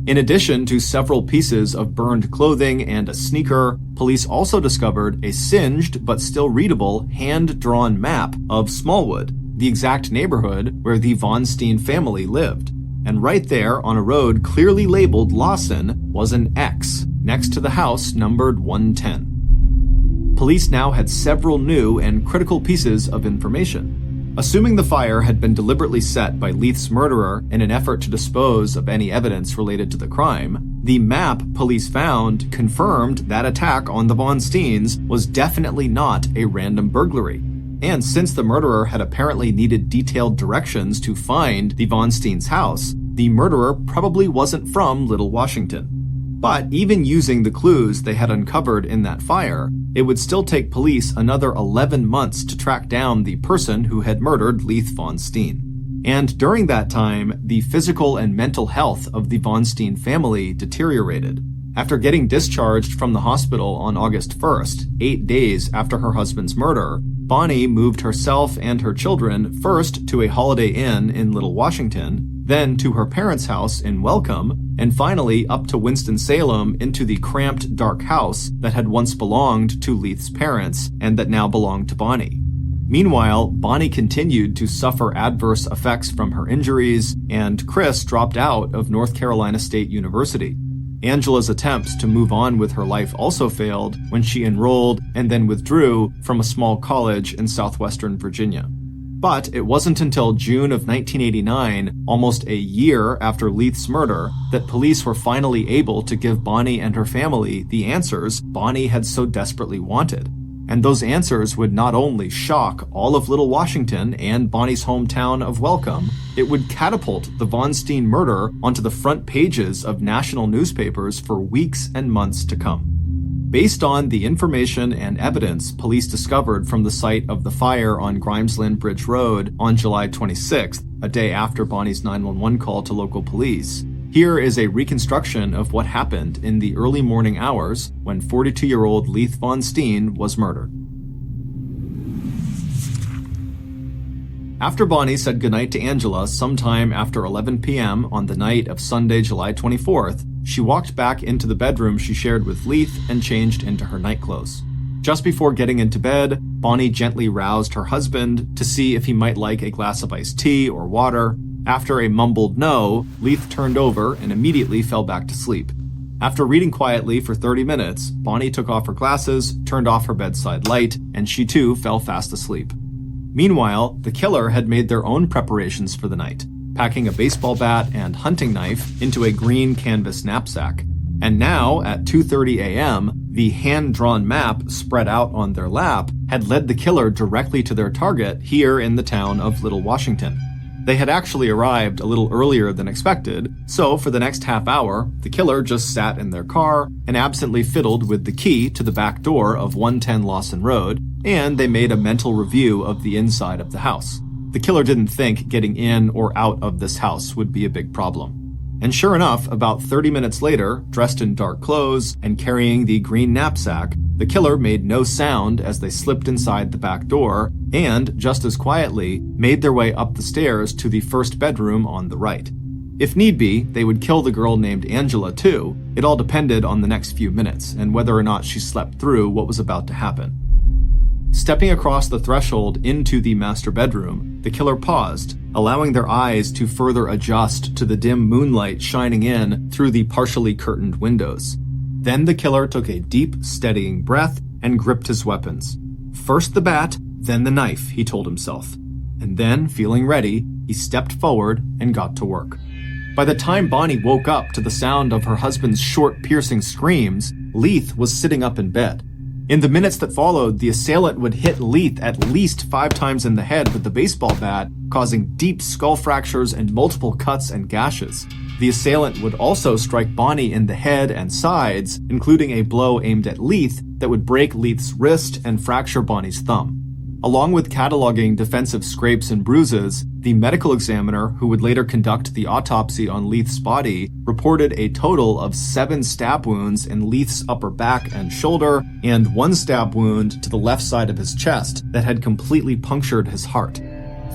Speaker 1: In addition to several pieces of burned clothing and a sneaker, police also discovered a singed but still readable hand-drawn map of Smallwood, the exact neighborhood where the Vonstein family lived. And right there on a road clearly labeled Lawson was an X next to the house numbered 110. Police now had several new and critical pieces of information. Assuming the fire had been deliberately set by Leath's murderer in an effort to dispose of any evidence related to the crime, the map police found confirmed that attack on the Vonsteins was definitely not a random burglary. And since the murderer had apparently needed detailed directions to find the Vonstein's house, the murderer probably wasn't from Little Washington. But even using the clues they had uncovered in that fire, it would still take police another 11 months to track down the person who had murdered Leath Vonstein. And during that time, the physical and mental health of the Vonstein family deteriorated. After getting discharged from the hospital on August 1st, 8 days after her husband's murder, Bonnie moved herself and her children first to a Holiday Inn in Little Washington, then to her parents' house in Welcome, and finally up to Winston-Salem into the cramped, dark house that had once belonged to Leath's parents and that now belonged to Bonnie. Meanwhile, Bonnie continued to suffer adverse effects from her injuries, and Chris dropped out of North Carolina State University. Angela's attempts to move on with her life also failed when she enrolled and then withdrew from a small college in southwestern Virginia. But it wasn't until June of 1989, almost a year after Leath's murder, that police were finally able to give Bonnie and her family the answers Bonnie had so desperately wanted. And those answers would not only shock all of Little Washington and Bonnie's hometown of Welcome, it would catapult the Vonstein murder onto the front pages of national newspapers for weeks and months to come. Based on the information and evidence police discovered from the site of the fire on Grimesland Bridge Road on July 26th, a day after Bonnie's 911 call to local police, here is a reconstruction of what happened in the early morning hours when 42-year-old Leath Vonstein was murdered. After Bonnie said goodnight to Angela sometime after 11 p.m. on the night of Sunday, July 24th, she walked back into the bedroom she shared with Leath and changed into her nightclothes. Just before getting into bed, Bonnie gently roused her husband to see if he might like a glass of iced tea or water. After a mumbled no, Leath turned over and immediately fell back to sleep. After reading quietly for 30 minutes, Bonnie took off her glasses, turned off her bedside light, and she too fell fast asleep. Meanwhile, the killer had made their own preparations for the night, packing a baseball bat and hunting knife into a green canvas knapsack. And now, at 2:30 a.m., the hand-drawn map spread out on their lap had led the killer directly to their target here in the town of Little Washington. They had actually arrived a little earlier than expected, so for the next half hour, the killer just sat in their car and absently fiddled with the key to the back door of 110 Lawson Road, and they made a mental review of the inside of the house. The killer didn't think getting in or out of this house would be a big problem. And sure enough, about 30 minutes later, dressed in dark clothes and carrying the green knapsack, the killer made no sound as they slipped inside the back door and, just as quietly, made their way up the stairs to the first bedroom on the right. If need be, they would kill the girl named Angela too. It all depended on the next few minutes and whether or not she slept through what was about to happen. Stepping across the threshold into the master bedroom, the killer paused, allowing their eyes to further adjust to the dim moonlight shining in through the partially curtained windows. Then the killer took a deep, steadying breath and gripped his weapons. First the bat, then the knife, he told himself. And then, feeling ready, he stepped forward and got to work. By the time Bonnie woke up to the sound of her husband's short, piercing screams, Leath was sitting up in bed. In the minutes that followed, the assailant would hit Leath at least 5 times in the head with the baseball bat, causing deep skull fractures and multiple cuts and gashes. The assailant would also strike Bonnie in the head and sides, including a blow aimed at Leath that would break Leath's wrist and fracture Bonnie's thumb. Along with cataloging defensive scrapes and bruises, the medical examiner, who would later conduct the autopsy on Leath's body, reported a total of 7 stab wounds in Leath's upper back and shoulder, and 1 stab wound to the left side of his chest that had completely punctured his heart.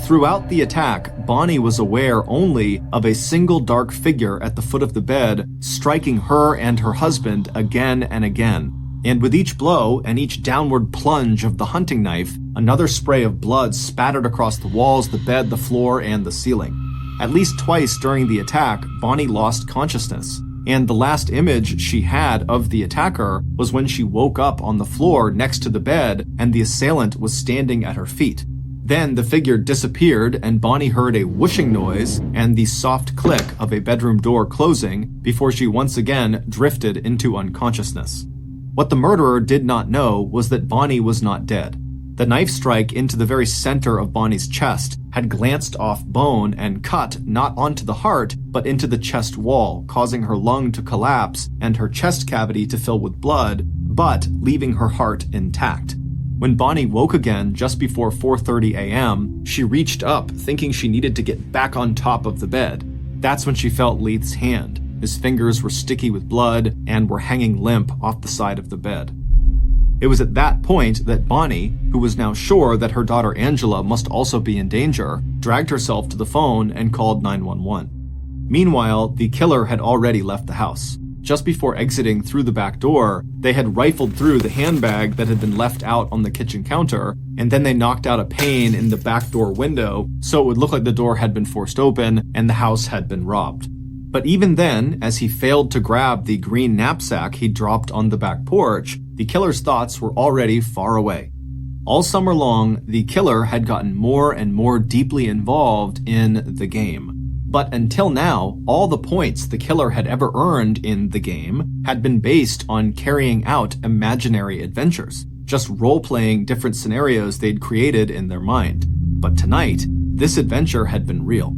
Speaker 1: Throughout the attack, Bonnie was aware only of a single dark figure at the foot of the bed, striking her and her husband again and again. And with each blow and each downward plunge of the hunting knife, another spray of blood spattered across the walls, the bed, the floor, and the ceiling. At least twice during the attack, Bonnie lost consciousness, and the last image she had of the attacker was when she woke up on the floor next to the bed and the assailant was standing at her feet. Then the figure disappeared and Bonnie heard a whooshing noise and the soft click of a bedroom door closing before she once again drifted into unconsciousness. What the murderer did not know was that Bonnie was not dead. The knife strike into the very center of Bonnie's chest had glanced off bone and cut not onto the heart, but into the chest wall, causing her lung to collapse and her chest cavity to fill with blood, but leaving her heart intact. When Bonnie woke again just before 4:30 a.m., she reached up, thinking she needed to get back on top of the bed. That's when she felt Leath's hand. His fingers were sticky with blood and were hanging limp off the side of the bed. It was at that point that Bonnie, who was now sure that her daughter Angela must also be in danger, dragged herself to the phone and called 911. Meanwhile, the killer had already left the house. Just before exiting through the back door, they had rifled through the handbag that had been left out on the kitchen counter, and then they knocked out a pane in the back door window so it would look like the door had been forced open and the house had been robbed. But even then, as he failed to grab the green knapsack he dropped on the back porch, the killer's thoughts were already far away. All summer long, the killer had gotten more and more deeply involved in the game. But until now, all the points the killer had ever earned in the game had been based on carrying out imaginary adventures, just role-playing different scenarios they'd created in their mind. But tonight, this adventure had been real.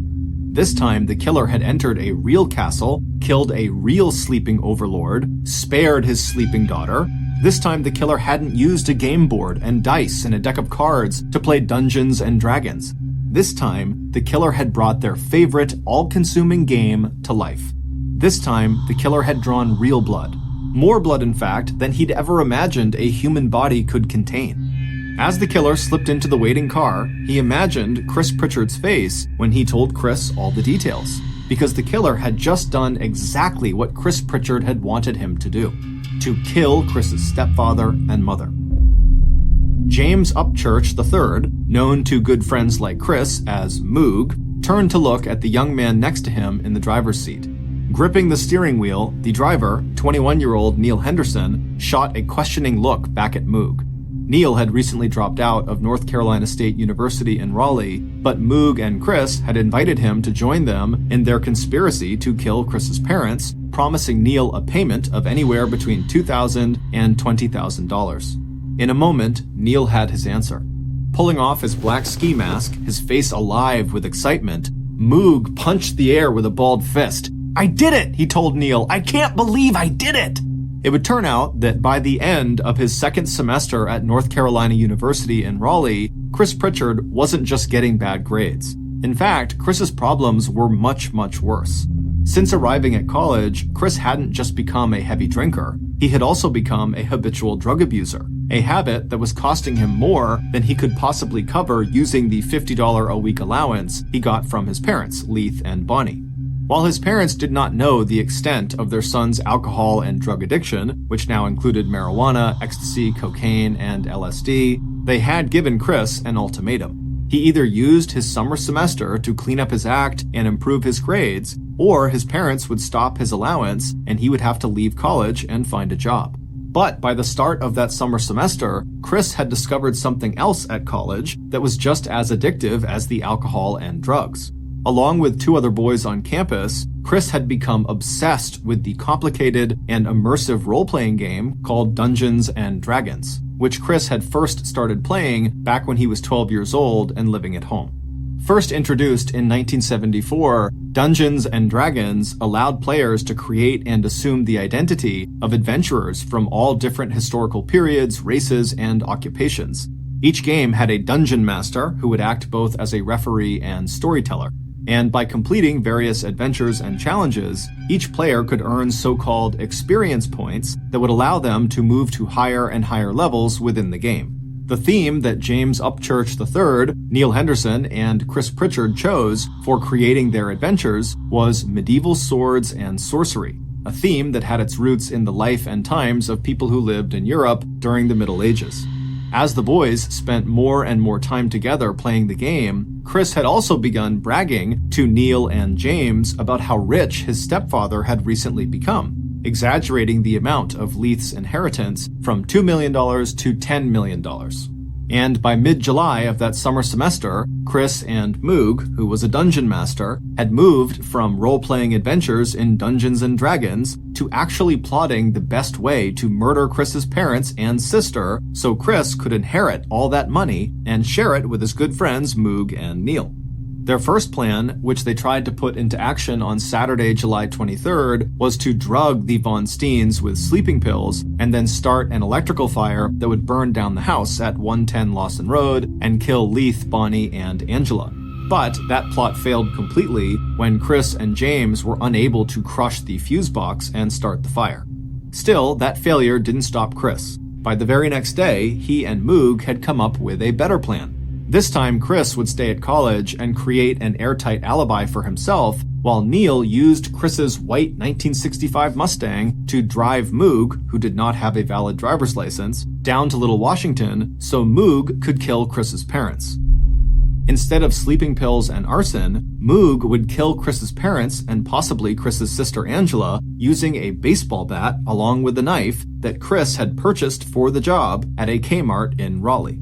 Speaker 1: This time, the killer had entered a real castle, killed a real sleeping overlord, spared his sleeping daughter. This time, the killer hadn't used a game board and dice and a deck of cards to play Dungeons and Dragons. This time, the killer had brought their favorite, all-consuming game to life. This time, the killer had drawn real blood. More blood, in fact, than he'd ever imagined a human body could contain. As the killer slipped into the waiting car, he imagined Chris Pritchard's face when he told Chris all the details, because the killer had just done exactly what Chris Pritchard had wanted him to do, to kill Chris's stepfather and mother. James Upchurch III, known to good friends like Chris as Moog, turned to look at the young man next to him in the driver's seat. Gripping the steering wheel, the driver, 21-year-old Neil Henderson, shot a questioning look back at Moog. Neil had recently dropped out of North Carolina State University in Raleigh, but Moog and Chris had invited him to join them in their conspiracy to kill Chris's parents, promising Neil a payment of anywhere between $2,000 and $20,000. In a moment, Neil had his answer. Pulling off his black ski mask, his face alive with excitement, Moog punched the air with a balled fist. "I did it!" he told Neil. "I can't believe I did it!" It would turn out that by the end of his second semester at North Carolina University in Raleigh, Chris Pritchard wasn't just getting bad grades. In fact, Chris's problems were much, much worse. Since arriving at college, Chris hadn't just become a heavy drinker. He had also become a habitual drug abuser, a habit that was costing him more than he could possibly cover using the $50 a week allowance he got from his parents, Leath and Bonnie. While his parents did not know the extent of their son's alcohol and drug addiction, which now included marijuana, ecstasy, cocaine, and LSD, they had given Chris an ultimatum. He either used his summer semester to clean up his act and improve his grades, or his parents would stop his allowance and he would have to leave college and find a job. But by the start of that summer semester, Chris had discovered something else at college that was just as addictive as the alcohol and drugs. Along with 2 other boys on campus, Chris had become obsessed with the complicated and immersive role-playing game called Dungeons and Dragons. which Chris had first started playing back when he was 12 years old and living at home. First introduced in 1974, Dungeons & Dragons allowed players to create and assume the identity of adventurers from all different historical periods, races, and occupations. Each game had a dungeon master who would act both as a referee and storyteller. And by completing various adventures and challenges, each player could earn so-called experience points that would allow them to move to higher and higher levels within the game. The theme that James Upchurch III, Neil Henderson, and Chris Pritchard chose for creating their adventures was medieval swords and sorcery, a theme that had its roots in the life and times of people who lived in Europe during the Middle Ages. As the boys spent more and more time together playing the game, Chris had also begun bragging to Neil and James about how rich his stepfather had recently become, exaggerating the amount of Leath's inheritance from $2 million to $10 million. And by mid-July of that summer semester, Chris and Moog, who was a dungeon master, had moved from role-playing adventures in Dungeons & Dragons to actually plotting the best way to murder Chris's parents and sister so Chris could inherit all that money and share it with his good friends Moog and Neil. Their first plan, which they tried to put into action on Saturday, July 23rd, was to drug the Vonsteins with sleeping pills and then start an electrical fire that would burn down the house at 110 Lawson Road and kill Leath, Bonnie, and Angela. But that plot failed completely when Chris and James were unable to crush the fuse box and start the fire. Still, that failure didn't stop Chris. By the very next day, he and Moog had come up with a better plan. This time, Chris would stay at college and create an airtight alibi for himself, while Neil used Chris's white 1965 Mustang to drive Moog, who did not have a valid driver's license, down to Little Washington so Moog could kill Chris's parents. Instead of sleeping pills and arson, Moog would kill Chris's parents and possibly Chris's sister Angela using a baseball bat along with a knife that Chris had purchased for the job at a Kmart in Raleigh.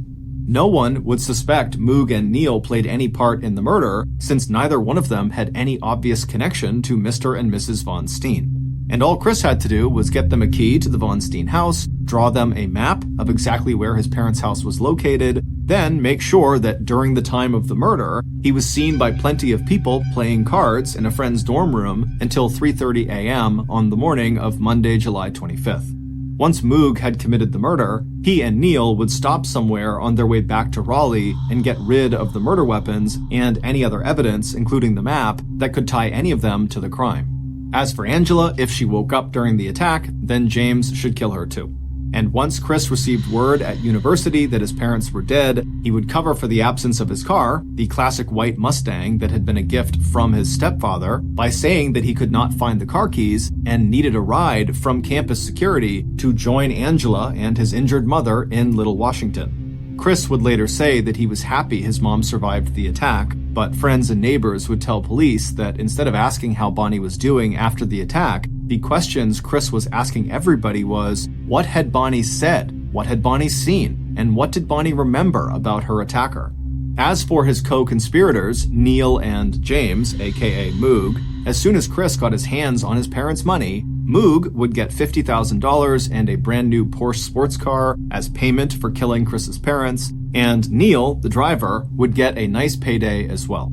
Speaker 1: No one would suspect Moog and Neil played any part in the murder, since neither one of them had any obvious connection to Mr. and Mrs. Vonstein. And all Chris had to do was get them a key to the Vonstein house, draw them a map of exactly where his parents' house was located, then make sure that during the time of the murder, he was seen by plenty of people playing cards in a friend's dorm room until 3:30 a.m. on the morning of Monday, July 25th. Once Moog had committed the murder, he and Neil would stop somewhere on their way back to Raleigh and get rid of the murder weapons and any other evidence, including the map, that could tie any of them to the crime. As for Angela, if she woke up during the attack, then James should kill her too. And once Chris received word at university that his parents were dead, he would cover for the absence of his car, the classic white Mustang that had been a gift from his stepfather, by saying that he could not find the car keys and needed a ride from campus security to join Angela and his injured mother in Little Washington. Chris would later say that he was happy his mom survived the attack, but friends and neighbors would tell police that instead of asking how Bonnie was doing after the attack, the questions Chris was asking everybody was, what had Bonnie said, what had Bonnie seen, and what did Bonnie remember about her attacker? As for his co-conspirators, Neil and James, aka Moog, as soon as Chris got his hands on his parents' money, Moog would get $50,000 and a brand new Porsche sports car as payment for killing Chris's parents, and Neil, the driver, would get a nice payday as well.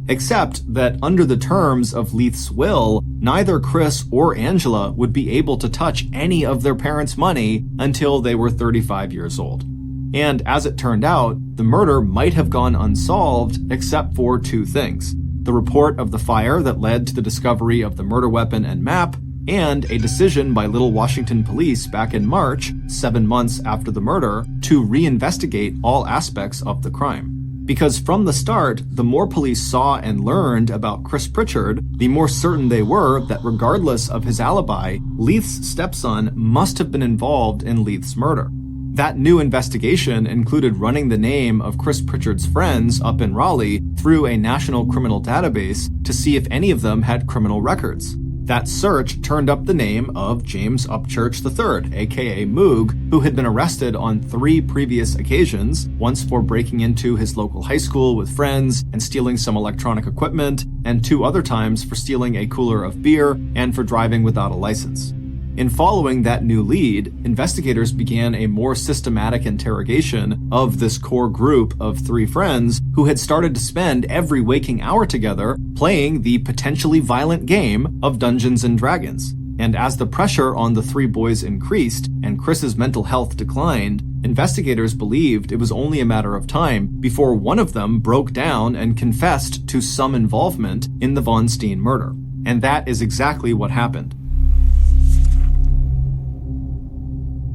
Speaker 1: Except that under the terms of Leath's will, neither Chris or Angela would be able to touch any of their parents' money until they were 35 years old. And as it turned out, the murder might have gone unsolved except for two things: the report of the fire that led to the discovery of the murder weapon and map, and a decision by Little Washington police back in March, 7 months after the murder, to reinvestigate all aspects of the crime. Because from the start, the more police saw and learned about Chris Pritchard, the more certain they were that regardless of his alibi, Leath's stepson must have been involved in Leath's murder. That new investigation included running the name of Chris Pritchard's friends up in Raleigh through a national criminal database to see if any of them had criminal records. That search turned up the name of James Upchurch III, aka Moog, who had been arrested on 3 previous occasions, once for breaking into his local high school with friends and stealing some electronic equipment, and 2 other times for stealing a cooler of beer and for driving without a license. In following that new lead, investigators began a more systematic interrogation of this core group of 3 friends who had started to spend every waking hour together playing the potentially violent game of Dungeons and Dragons. And as the pressure on the 3 boys increased and Chris's mental health declined, investigators believed it was only a matter of time before one of them broke down and confessed to some involvement in the Vonstein murder. And that is exactly what happened.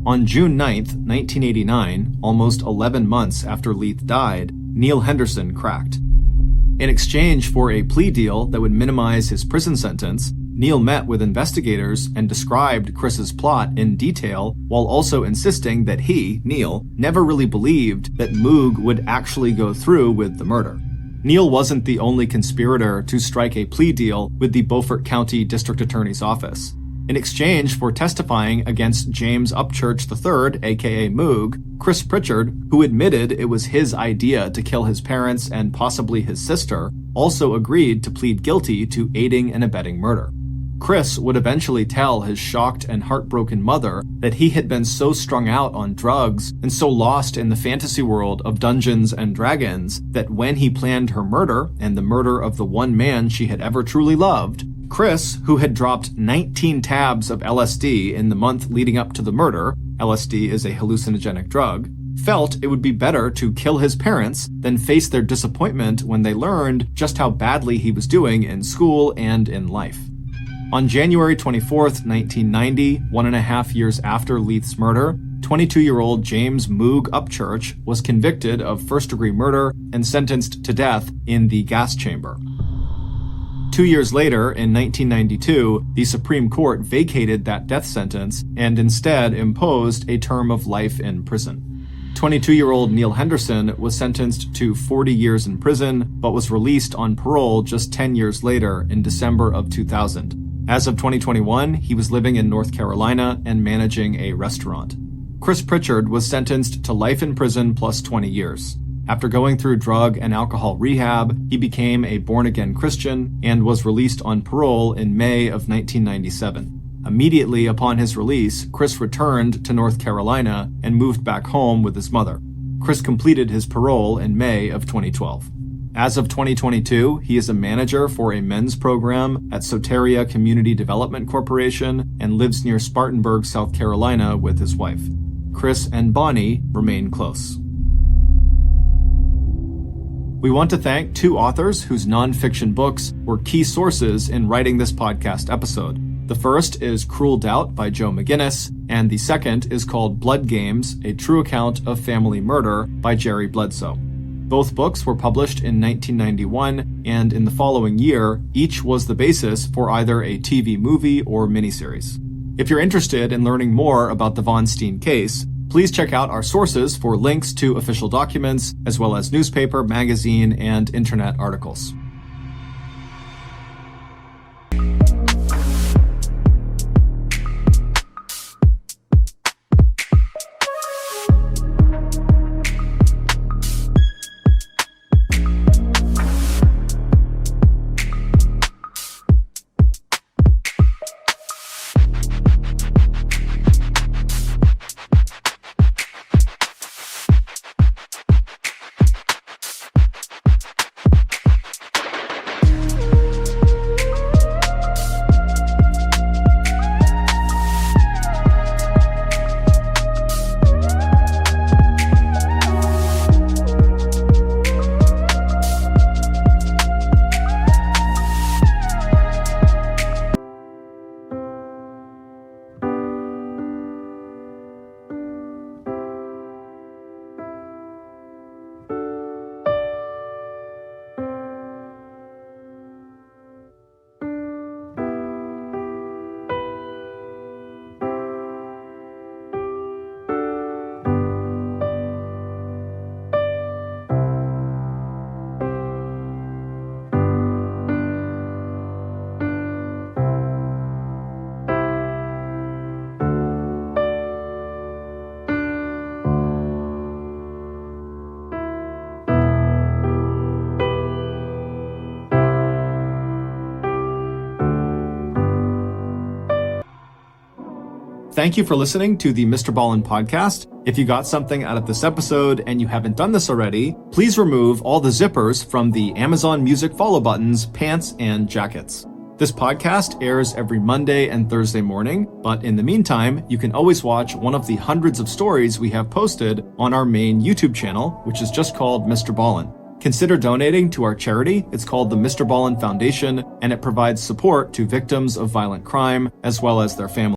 Speaker 1: On June 9th, 1989, almost 11 months after Leath died, Neil Henderson cracked. In exchange for a plea deal that would minimize his prison sentence, Neil met with investigators and described Chris's plot in detail while also insisting that he, Neil, never really believed that Moog would actually go through with the murder. Neil wasn't the only conspirator to strike a plea deal with the Beaufort County District Attorney's Office. In exchange for testifying against James Upchurch III, aka Moog, Chris Pritchard, who admitted it was his idea to kill his parents and possibly his sister, also agreed to plead guilty to aiding and abetting murder. Chris would eventually tell his shocked and heartbroken mother that he had been so strung out on drugs and so lost in the fantasy world of Dungeons and Dragons that when he planned her murder and the murder of the one man she had ever truly loved, Chris, who had dropped 19 tabs of LSD in the month leading up to the murder, LSD is a hallucinogenic drug, felt it would be better to kill his parents than face their disappointment when they learned just how badly he was doing in school and in life. On January 24th, 1990, 1.5 years after Leath's murder, 22-year-old James Moog Upchurch was convicted of first-degree murder and sentenced to death in the gas chamber. 2 years later, in 1992, the Supreme Court vacated that death sentence and instead imposed a term of life in prison. 22-year-old Neil Henderson was sentenced to 40 years in prison, but was released on parole just 10 years later in December of 2000. As of 2021, he was living in North Carolina and managing a restaurant. Chris Pritchard was sentenced to life in prison plus 20 years. After going through drug and alcohol rehab, he became a born-again Christian and was released on parole in May of 1997. Immediately upon his release, Chris returned to North Carolina and moved back home with his mother. Chris completed his parole in May of 2012. As of 2022, he is a manager for a men's program at Soteria Community Development Corporation and lives near Spartanburg, South Carolina with his wife. Chris and Bonnie remain close. We want to thank 2 authors whose nonfiction books were key sources in writing this podcast episode. The first is Cruel Doubt by Joe McGinnis, and the second is called Blood Games, A True Account of Family Murder by Jerry Bledsoe. Both books were published in 1991, and in the following year, each was the basis for either a TV movie or miniseries. If you're interested in learning more about the Vonstein case, please check out our sources for links to official documents, as well as newspaper, magazine, and internet articles. Thank you for listening to the Mr. Ballin podcast. If you got something out of this episode and you haven't done this already, please remove all the zippers from the Amazon Music follow buttons, pants, and jackets. This podcast airs every Monday and Thursday morning, but in the meantime, you can always watch one of the hundreds of stories we have posted on our main YouTube channel, which is just called Mr. Ballin. Consider donating to our charity. It's called the Mr. Ballin Foundation, and it provides support to victims of violent crime as well as their families.